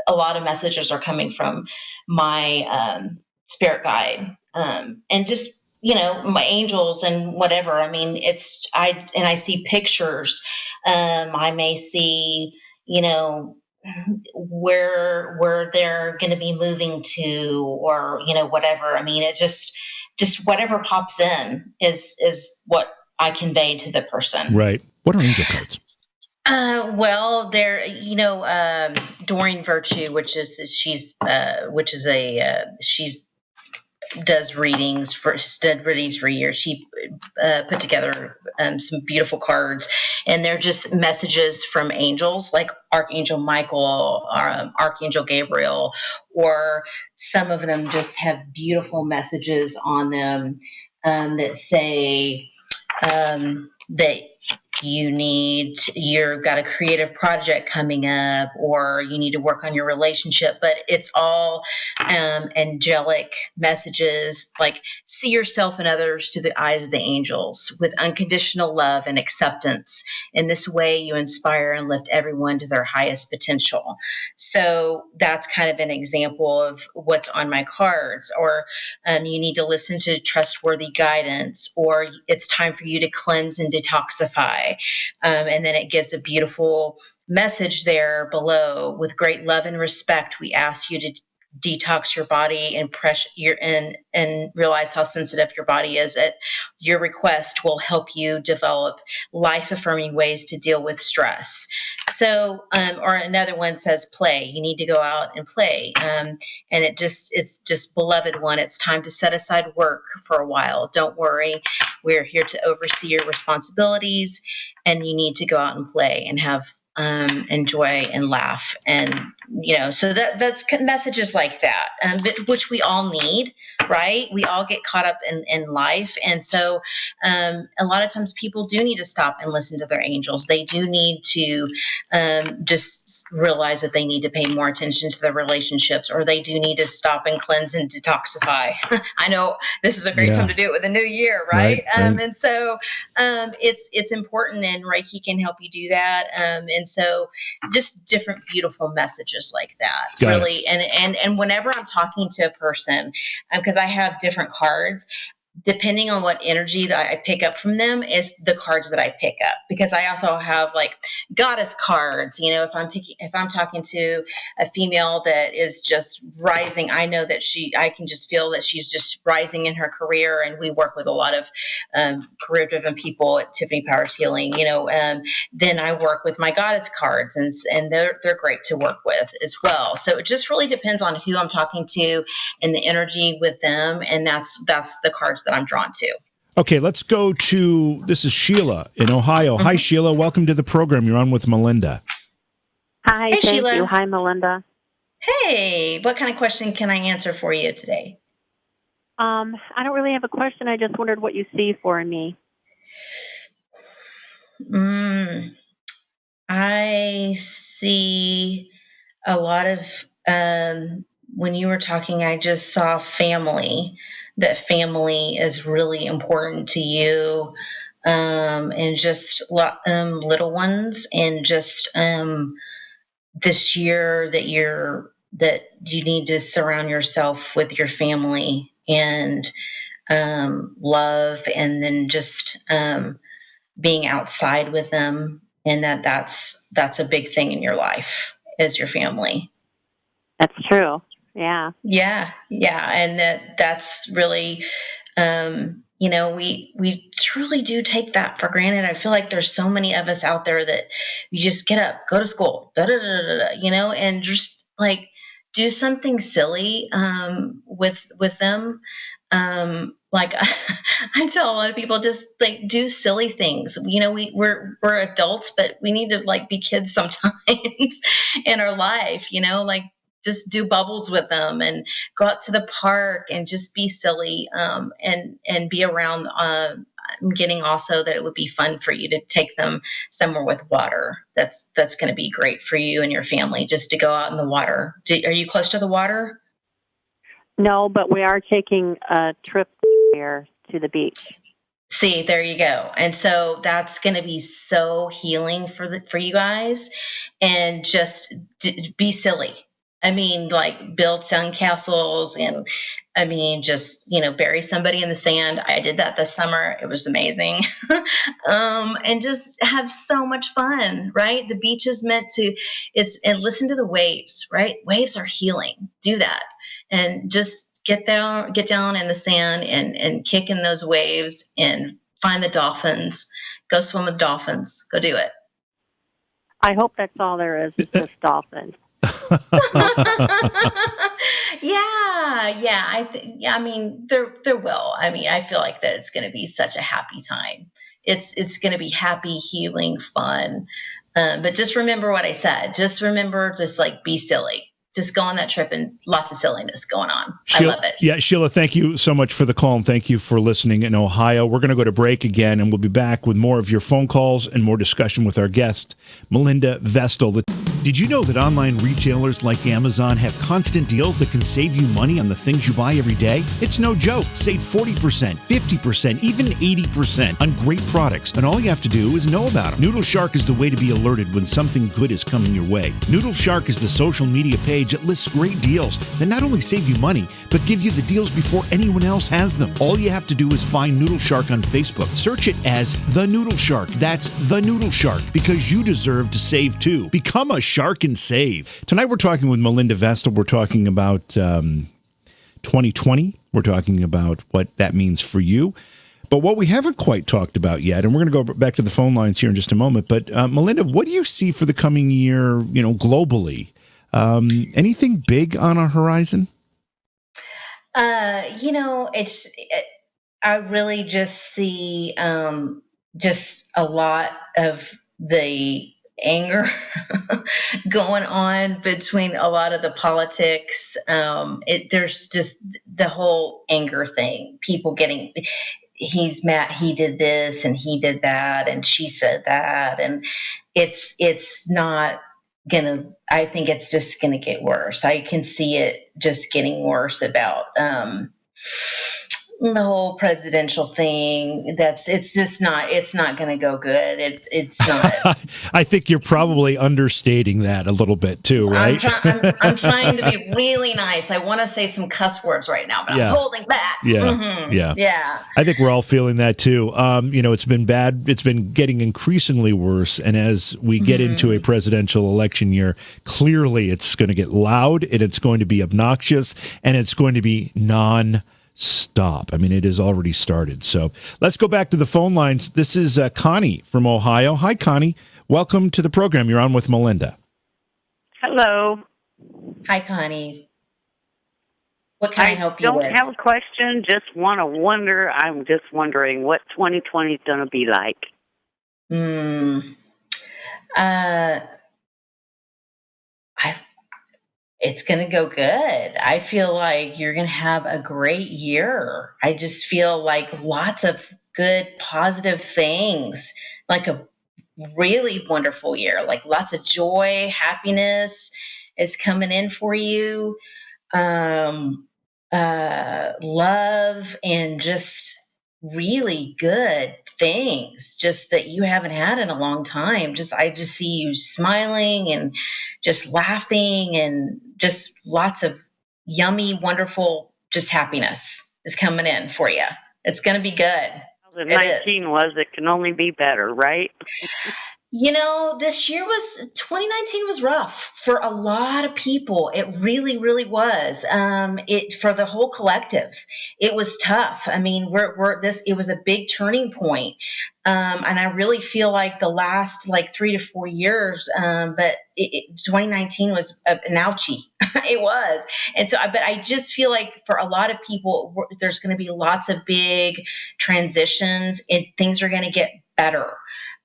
a lot of messages are coming from my spirit guide, and just my angels and whatever. I mean, I see pictures. I may see where they're going to be moving to, or whatever. I mean, it just whatever pops in is what I convey to the person. Right. What are angel cards? Well, they're Doreen Virtue, which she's does readings for years. She put together some beautiful cards, and they're just messages from angels, like Archangel Michael, Archangel Gabriel, or some of them just have beautiful messages on them that say that you've got a creative project coming up, or you need to work on your relationship. But it's all angelic messages, like see yourself and others through the eyes of the angels with unconditional love and acceptance. In this way, you inspire and lift everyone to their highest potential. So that's kind of an example of what's on my cards. Or you need to listen to trustworthy guidance, or it's time for you to cleanse and detoxify. And then it gives a beautiful message there below. With great love and respect, we ask you to detox your body and and realize how sensitive your body is. Your request will help you develop life-affirming ways to deal with stress. So, or another one says play. You need to go out and play. And it's just beloved one. It's time to set aside work for a while. Don't worry. We're here to oversee your responsibilities, and you need to go out and play and have enjoy and laugh. And so that's messages like that, which we all need, right? We all get caught up in life. And so a lot of times people do need to stop and listen to their angels. They do need to just realize that they need to pay more attention to their relationships, or they do need to stop and cleanse and detoxify. I know this is a great time to do it with the new year, right? And so it's important, and Reiki can help you do that. And so just different beautiful messages like that. Really. And whenever I'm talking to a person, because I have different cards, depending on what energy that I pick up from them is the cards that I pick up, because I also have like goddess cards. If I'm talking to a female that is just rising, I know that I can just feel that she's just rising in her career. And we work with a lot of career driven people at Tiffany Powers Healing, then I work with my goddess cards, and they're great to work with as well. So it just really depends on who I'm talking to and the energy with them. And that's the cards that I'm drawn to. Okay, let's go to, this is Sheila in Ohio. Hi, Sheila. Welcome to the program. You're on with Melinda. Hi, Hey, thank Sheila. you. Hi, Melinda. Hey, what kind of question can I answer for you today? I don't really have a question. I just wondered what you see for me. I see a lot of, when you were talking, I just saw family, that family is really important to you, and just little ones, and just this year that you need to surround yourself with your family and love, and then just being outside with them, and that's a big thing in your life, is your family. That's true. Yeah. Yeah. And that's really, we truly do take that for granted. I feel like there's so many of us out there that you just get up, go to school, and just like do something silly with them. Like I tell a lot of people, just like do silly things. We're adults, but we need to like be kids sometimes in our life, like just do bubbles with them and go out to the park and just be silly, and be around. I'm getting also that it would be fun for you to take them somewhere with water. That's going to be great for you and your family, just to go out in the water. Are you close to the water? No, but we are taking a trip here to the beach. See, there you go. And so that's going to be so healing for you guys, and just be silly. I mean, like build sandcastles, and I mean, just, bury somebody in the sand. I did that this summer. It was amazing. And just have so much fun, right? The beach is meant to, and listen to the waves, right? Waves are healing. Do that. And just get down in the sand and kick in those waves and find the dolphins. Go swim with dolphins. Go do it. I hope that's all there is just dolphins. Yeah. I mean, there will. I mean, I feel like that it's going to be such a happy time. It's going to be happy, healing, fun. But just remember what I said. Just remember, just like be silly. Just go on that trip, and lots of silliness going on. Sheila, I love it. Yeah, Sheila, thank you so much for the call, and thank you for listening in Ohio. We're going to go to break again, and we'll be back with more of your phone calls and more discussion with our guest, Melinda Vestel. Did you know that online retailers like Amazon have constant deals that can save you money on the things you buy every day? It's no joke. Save 40%, 50%, even 80% on great products, and all you have to do is know about them. Noodle Shark is the way to be alerted when something good is coming your way. Noodle Shark is the social media page that lists great deals that not only save you money, but give you the deals before anyone else has them. All you have to do is find Noodle Shark on Facebook. Search it as The Noodle Shark. That's The Noodle Shark, because you deserve to save too. Become a shark and save. Tonight we're talking with Melinda Vestel. We're talking about 2020. We're talking about what that means for you. But what we haven't quite talked about yet, and we're going to go back to the phone lines here in just a moment, but Melinda, what do you see for the coming year, globally? Anything big on our horizon? I really just see just a lot of the anger going on between a lot of the politics. There's just the whole anger thing. People he's mad, he did this and he did that and she said that, and it's not gonna, I think it's just gonna get worse. I can see it just getting worse about the whole presidential thing, it's not going to go good. It's not. I think you're probably understating that a little bit too, right? I'm trying to be really nice. I want to say some cuss words right now, but Yeah. I'm holding back. Yeah. Yeah. I think we're all feeling that too. It's been bad. It's been getting increasingly worse. And as we get into a presidential election year, clearly it's going to get loud and it's going to be obnoxious and it's going to be non-stop. I mean, it has already started. So let's go back to the phone lines. This is Connie from Ohio. Hi, Connie. Welcome to the program. You're on with Melinda. Hello. Hi, Connie. What can I help you with? I don't have a question. I'm just wondering what 2020 is going to be like. It's going to go good. I feel like you're going to have a great year. I just feel like lots of good, positive things, like a really wonderful year, like lots of joy, happiness is coming in for you. Love and just really good things just that you haven't had in a long time. I just see you smiling and just laughing and just lots of yummy, wonderful, just happiness is coming in for you. It's going to be good. 2019 it can only be better, right? This year 2019 was rough for a lot of people. It really, really was. For the whole collective, it was tough. I mean, it was a big turning point. And I really feel like the last 3 to 4 years, but 2019 was an ouchie. It was. And so, but I just feel like for a lot of people, there's going to be lots of big transitions and things are going to get better.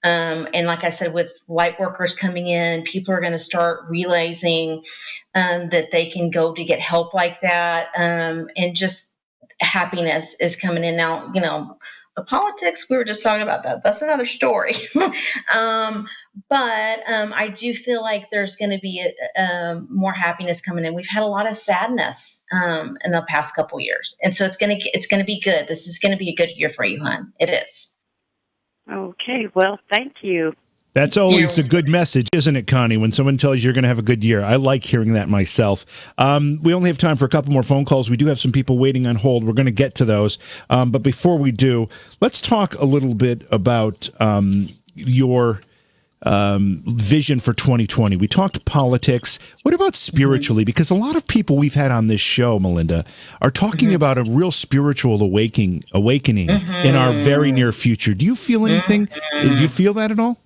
And like I said, with light workers coming in, people are going to start realizing that they can go to get help like that. And just happiness is coming in. Now, the politics, we were just talking about that. That's another story. But I do feel like there's going to be more happiness coming in. We've had a lot of sadness in the past couple years. And so it's going to be good. This is going to be a good year for you, hon. It is. Okay, well, thank you. That's always a good message, isn't it, Connie, when someone tells you you're going to have a good year? I like hearing that myself. We only have time for a couple more phone calls. We do have some people waiting on hold. We're going to get to those. But before we do, let's talk a little bit about your vision for 2020. We talked politics. What about spiritually? Because a lot of people we've had on this show, Melinda, are talking about a real spiritual awakening in our very near future. Do you feel anything? Do you feel that at all?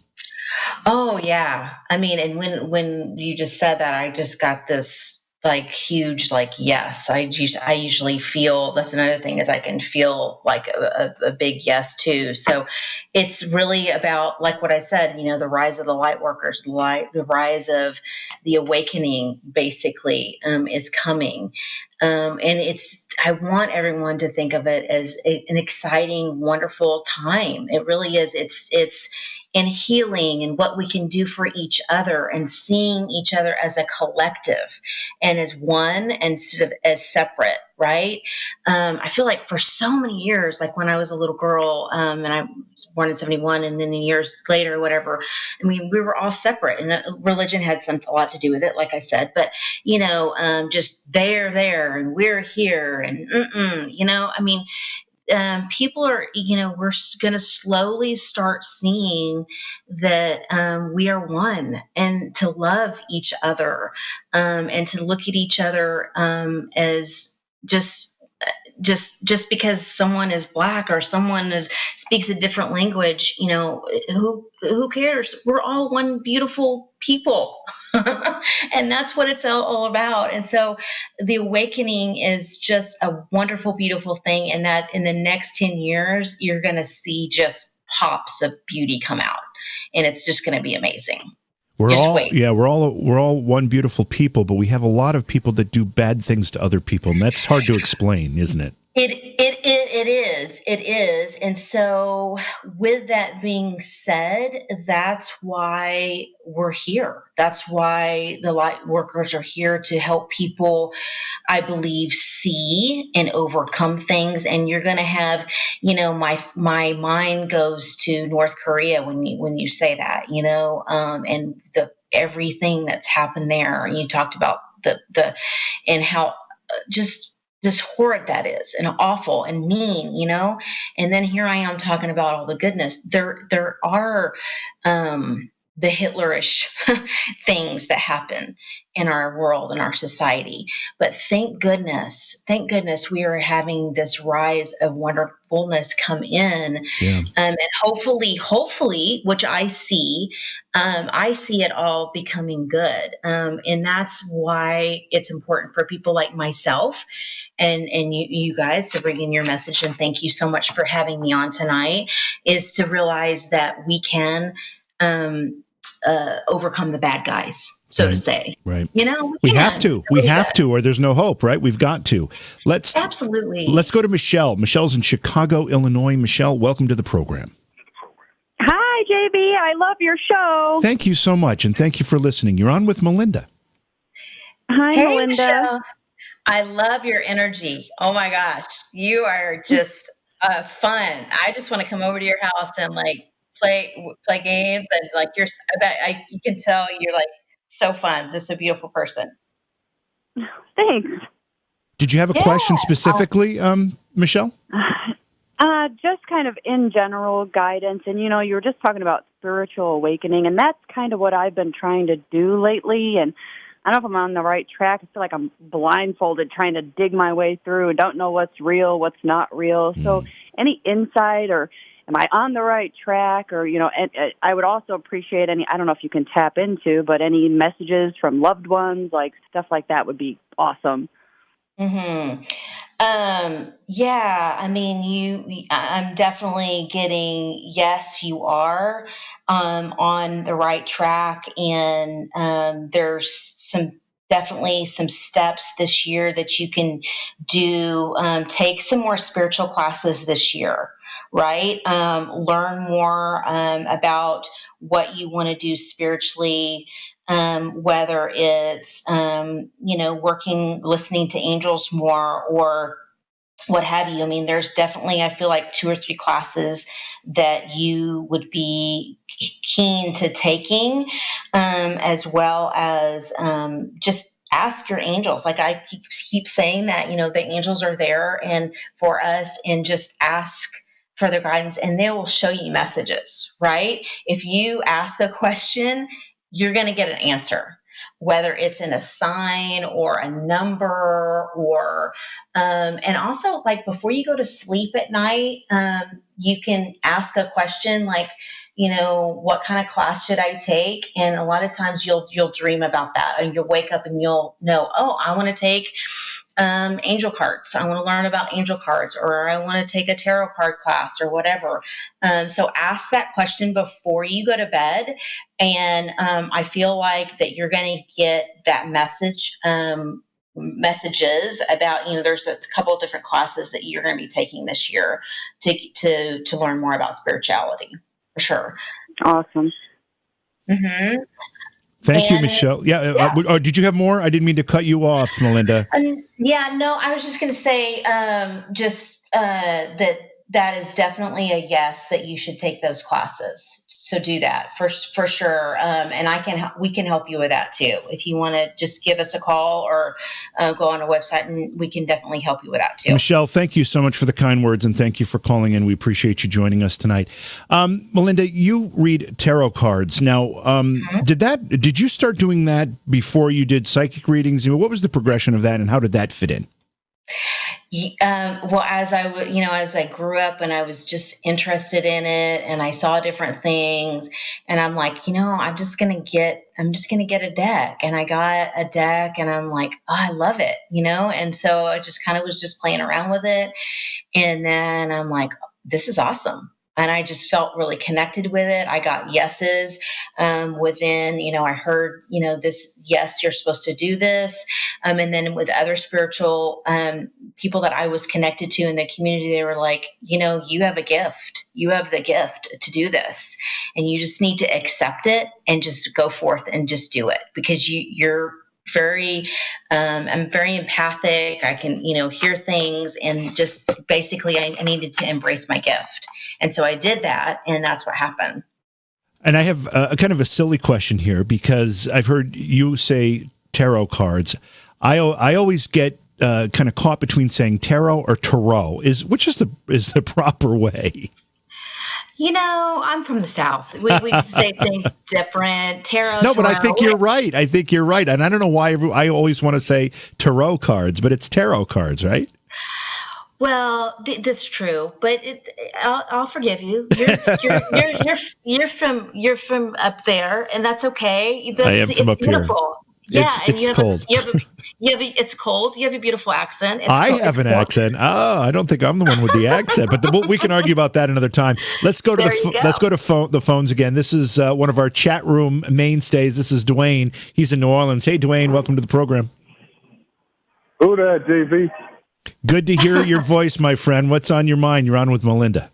Oh yeah. I mean, and when you just said that, I just got this huge yes. I usually feel, that's another thing, is I can feel like a big yes too. So it's really about, like what I said, the rise of the light workers, the rise of the awakening basically is coming. And I want everyone to think of it as an exciting, wonderful time. It really is. It's in healing and what we can do for each other and seeing each other as a collective and as one instead of as separate, right? I feel like for so many years, like when I was a little girl, and I was born in 1971, and then the years later, whatever, I mean, we were all separate, and religion had a lot to do with it, like I said, but, just they're there and we're here and, I mean, people are, we're going to slowly start seeing that we are one, and to love each other, and to look at each other as just because someone is Black or someone speaks a different language, who cares? We're all one beautiful people. And that's what it's all about. And so the awakening is just a wonderful, beautiful thing. And that in the next 10 years, you're going to see just pops of beauty come out. And it's just going to be amazing. We're all one beautiful people, but we have a lot of people that do bad things to other people. And that's hard to explain, isn't it? It is. And so with that being said, that's why we're here. That's why the light workers are here, to help people I believe, see and overcome things. And you're going to have, my mind goes to North Korea when you say that, and the everything that's happened there. And you talked about the and how just horrid that is, and awful and mean, and then here I am talking about all the goodness. There are the Hitlerish things that happen in our world and our society. But thank goodness we are having this rise of wonderfulness come in. Yeah. And hopefully, which I see it all becoming good. And that's why it's important for people like myself and you guys to bring in your message. And thank you so much for having me on tonight, is to realize that we can overcome the bad guys, so to say. Right. We have to, or there's no hope, right? We've got to. Absolutely. Let's go to Michelle. Michelle's in Chicago, Illinois. Michelle, welcome to the program. Hi, JB. I love your show. Thank you so much, and thank you for listening. You're on with Melinda. Hi, hey, Melinda. Michelle. I love your energy. Oh my gosh, you are just fun. I just want to come over to your house and play games, and you can tell you're so fun. Just a beautiful person. Thanks. Did you have a question specifically, Michelle? Just kind of in general guidance, and you were just talking about spiritual awakening, and that's kind of what I've been trying to do lately. And I don't know if I'm on the right track. I feel like I'm blindfolded trying to dig my way through and don't know what's real, what's not real. So any insight, or am I on the right track? Or, and I would also appreciate I don't know if you can tap into, but any messages from loved ones, stuff like that would be awesome. Mm-hmm. Yeah, I mean, I'm definitely getting, yes, you are, on the right track. And, there's definitely some steps this year that you can do. Take some more spiritual classes this year, right? Learn more, about what you want to do spiritually. Whether it's, listening to angels more, or what have you. I mean, there's definitely, I feel like 2 or 3 classes that you would be keen to taking, as well as just ask your angels. Like I keep saying that, the angels are there and for us, and just ask for their guidance, and they will show you messages, right? If you ask a question, you're going to get an answer, whether it's in a sign or a number, or, and also before you go to sleep at night, you can ask a question what kind of class should I take? And a lot of times you'll dream about that, and you'll wake up and you'll know, oh, I want to take angel cards. I want to learn about angel cards, or I want to take a tarot card class, or whatever. So ask that question before you go to bed. And I feel like that you're going to get that messages about, there's a couple of different classes that you're going to be taking this year to learn more about spirituality, for sure. Awesome. Mm-hmm. Thank you, Michelle. Yeah. Did you have more? I didn't mean to cut you off, Melinda. No, I was just going to say, that is definitely a yes, that you should take those classes. So do that for sure. And we can help you with that too. If you want to just give us a call, or go on our website, and we can definitely help you with that too. Michelle, thank you so much for the kind words, and thank you for calling in. We appreciate you joining us tonight. Melinda, you read tarot cards. Now, did you start doing that before you did psychic readings? What was the progression of that, and how did that fit in? Well, as I grew up and I was just interested in it, and I saw different things, and I'm like, I'm just going to get a deck. And I got a deck, and I'm like, oh, I love it, and so I just kind of was just playing around with it. And then I'm like, this is awesome. And I just felt really connected with it. I got yeses within, I heard, this, yes, you're supposed to do this. And then with other spiritual people that I was connected to in the community, they were like, you have a gift. You have the gift to do this. And you just need to accept it and just go forth and just do it, because you're I'm very empathic. I can, hear things, and just basically I needed to embrace my gift. And so I did that, and that's what happened. And I have a kind of a silly question here, because I've heard you say tarot cards. I always get kind of caught between saying tarot or tarot. Which is the proper way? I'm from the South. We say things different. Tarot. No, but I think you're right. And I don't know why I always want to say tarot cards, but it's tarot cards, right? Well, that's true, but I'll forgive you. You're from up there, and that's okay. I am from up beautiful. Here. It's cold. It's cold. You have a beautiful accent. I have an accent. Oh, I don't think I'm the one with the accent, but we can argue about that another time. Let's go to the phones again. This is one of our chat room mainstays. This is Dwayne. He's in New Orleans. Hey, Dwayne, welcome to the program. Who that, JV? Good to hear your voice, my friend. What's on your mind? You're on with Melinda.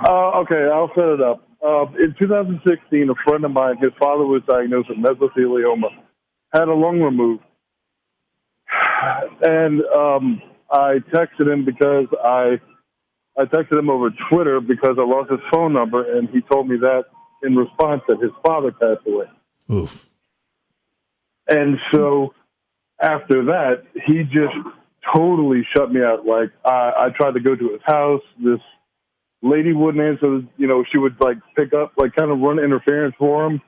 Okay, I'll set it up. In 2016, a friend of mine, his father was diagnosed with mesothelioma, had a lung removed. And I texted him because I texted him over Twitter because I lost his phone number, and he told me that in response that his father passed away. Oof. And so after that, he just totally shut me out. Like, I tried to go to his house. This lady wouldn't answer. She would pick up, kind of run interference for him.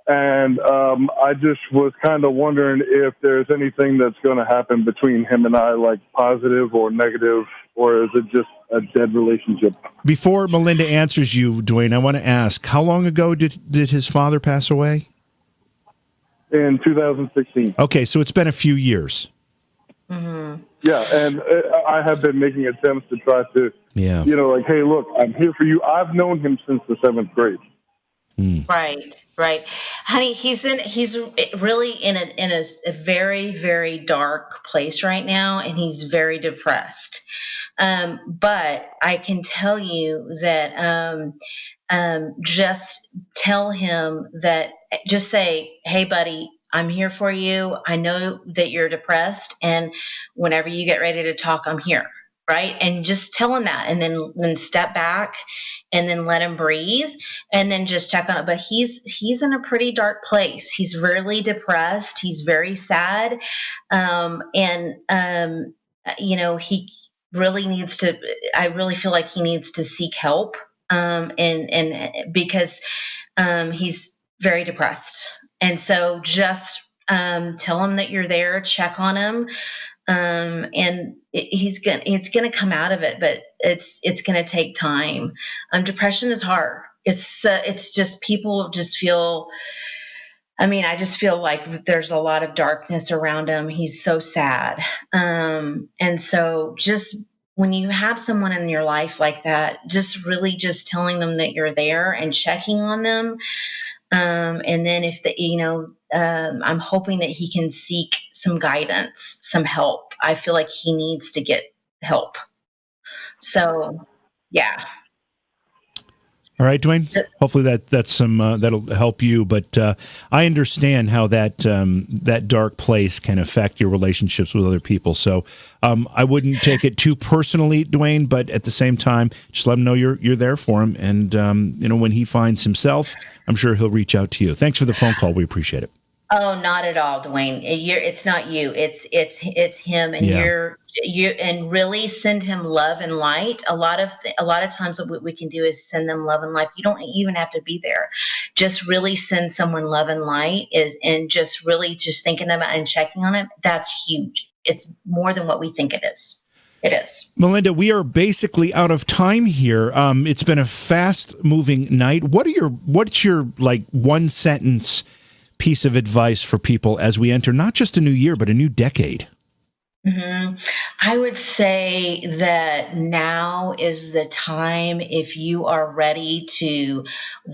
And I just was kind of wondering if there's anything that's going to happen between him and I, positive or negative, or is it just a dead relationship? Before Melinda answers you, Dwayne, I want to ask, how long ago did his father pass away? In 2016. Okay, so it's been a few years. Mm-hmm. Yeah, and I have been making attempts to try to, hey, look, I'm here for you. I've known him since the 7th grade. Right, honey. He's really in a very, very dark place right now, and he's very depressed. But I can tell you that just tell him that. Just say, "Hey, buddy, I'm here for you. I know that you're depressed, and whenever you get ready to talk, I'm here." Right? And just tell him that, and then step back, and then let him breathe, and then just check on it. But he's in a pretty dark place. He's really depressed. He's very sad. He really needs to, I really feel like he needs to seek help. And because he's very depressed. And so just tell him that you're there, check on him. And it's gonna come out of it, but it's gonna take time. Depression is hard. It's just, people just feel, I just feel like there's a lot of darkness around him. He's so sad. And so just when you have someone in your life like that, just really just telling them that you're there and checking on them. And then I'm hoping that he can seek some guidance, some help. I feel like he needs to get help. So, yeah. All right, Dwayne. Hopefully that's some that'll help you. But I understand how that dark place can affect your relationships with other people. So I wouldn't take it too personally, Dwayne. But at the same time, just let him know you're there for him. And when he finds himself, I'm sure he'll reach out to you. Thanks for the phone call. We appreciate it. Oh, not at all, Dwayne. It's not you. It's him, and you and really send him love and light. A lot of times what we can do is send them love and light. You don't even have to be there. Just really send someone love and light and just really just thinking about and checking on it. That's huge. It's more than what we think it is. It is. Melinda, we are basically out of time here. It's been a fast-moving night. What's your one sentence piece of advice for people as we enter not just a new year, but a new decade? Mm-hmm. I would say that now is the time, if you are ready to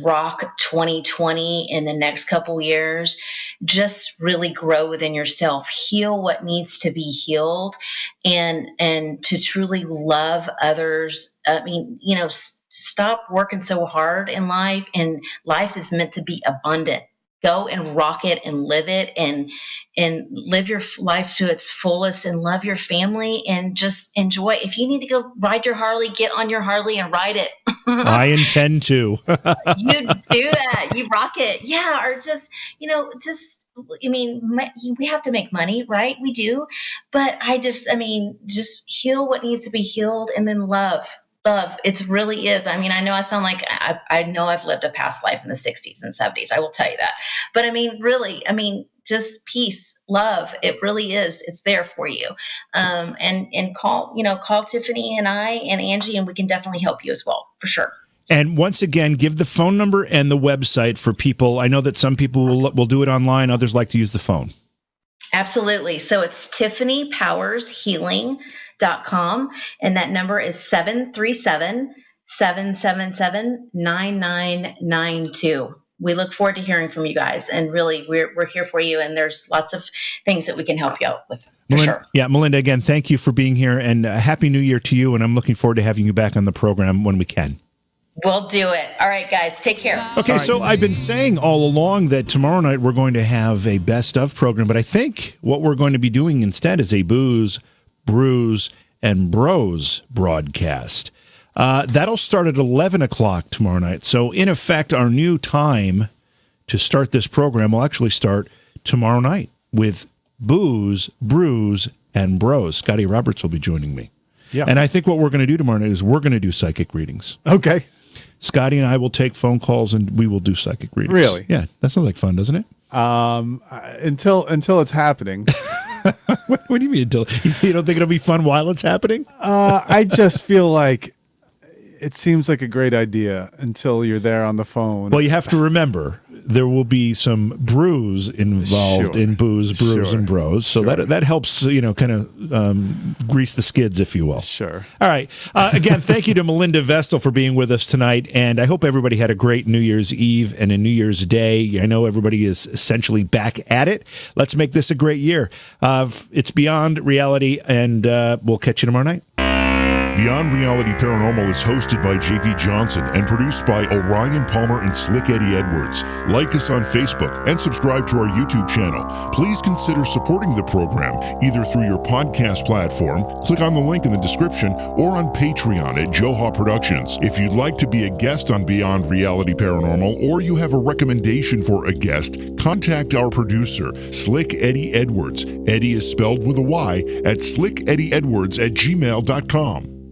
rock 2020 in the next couple years, just really grow within yourself, heal what needs to be healed, and to truly love others. Stop working so hard in life, and life is meant to be abundant. go and rock it and live it and live your life to its fullest and love your family and just enjoy. If you need to go ride your Harley, get on your Harley and ride it. I intend to. You do that. You rock it. Yeah. Or just, we have to make money, right? We do. But just heal what needs to be healed and then love. It really is. I mean, I know I sound like I know I've lived a past life in the 60s and 70s. I will tell you that. But really, just peace, love. It really is. It's there for you. And call Tiffany and I and Angie, and we can definitely help you as well, for sure. And once again, give the phone number and the website for people. I know that some people will do it online. Others like to use the phone. Absolutely. So it's TiffanyPowersHealing.com. And that number is 737-777-9992. We look forward to hearing from you guys. And really, we're here for you. And there's lots of things that we can help you out with. Sure. Yeah, Melinda, again, thank you for being here. And Happy New Year to you. And I'm looking forward to having you back on the program when we can. We'll do it. All right, guys, take care. Okay, so I've been saying all along that tomorrow night we're going to have a best of program, but I think what we're going to be doing instead is a Booze, Brews, and Bros broadcast. That'll start at 11 o'clock tomorrow night. So, in effect, our new time to start this program will actually start tomorrow night with Booze, Brews, and Bros. Scotty Roberts will be joining me. Yeah. And I think what we're going to do tomorrow night is we're going to do psychic readings. Okay. Scotty and I will take phone calls and we will do psychic readings. Really? Yeah. That sounds like fun, doesn't it? Until it's happening. What do you mean until? You don't think it'll be fun while it's happening? I just feel like it seems like a great idea until you're there on the phone. Well, you have to remember there will be some brews involved in Booze, Brews, and Bros. So that helps, kind of grease the skids, if you will. Sure. All right. Again, thank you to Melinda Vestel for being with us tonight. And I hope everybody had a great New Year's Eve and a New Year's Day. I know everybody is essentially back at it. Let's make this a great year. It's Beyond Reality, and we'll catch you tomorrow night. Beyond Reality Paranormal is hosted by JV Johnson and produced by Orion Palmer and Slick Eddie Edwards. Like us on Facebook and subscribe to our YouTube channel. Please consider supporting the program either through your podcast platform, click on the link in the description, or on Patreon at Joha Productions. If you'd like to be a guest on Beyond Reality Paranormal or you have a recommendation for a guest, contact our producer, Slick Eddie Edwards. Eddie is spelled with a Y at slickeddieedwards@gmail.com.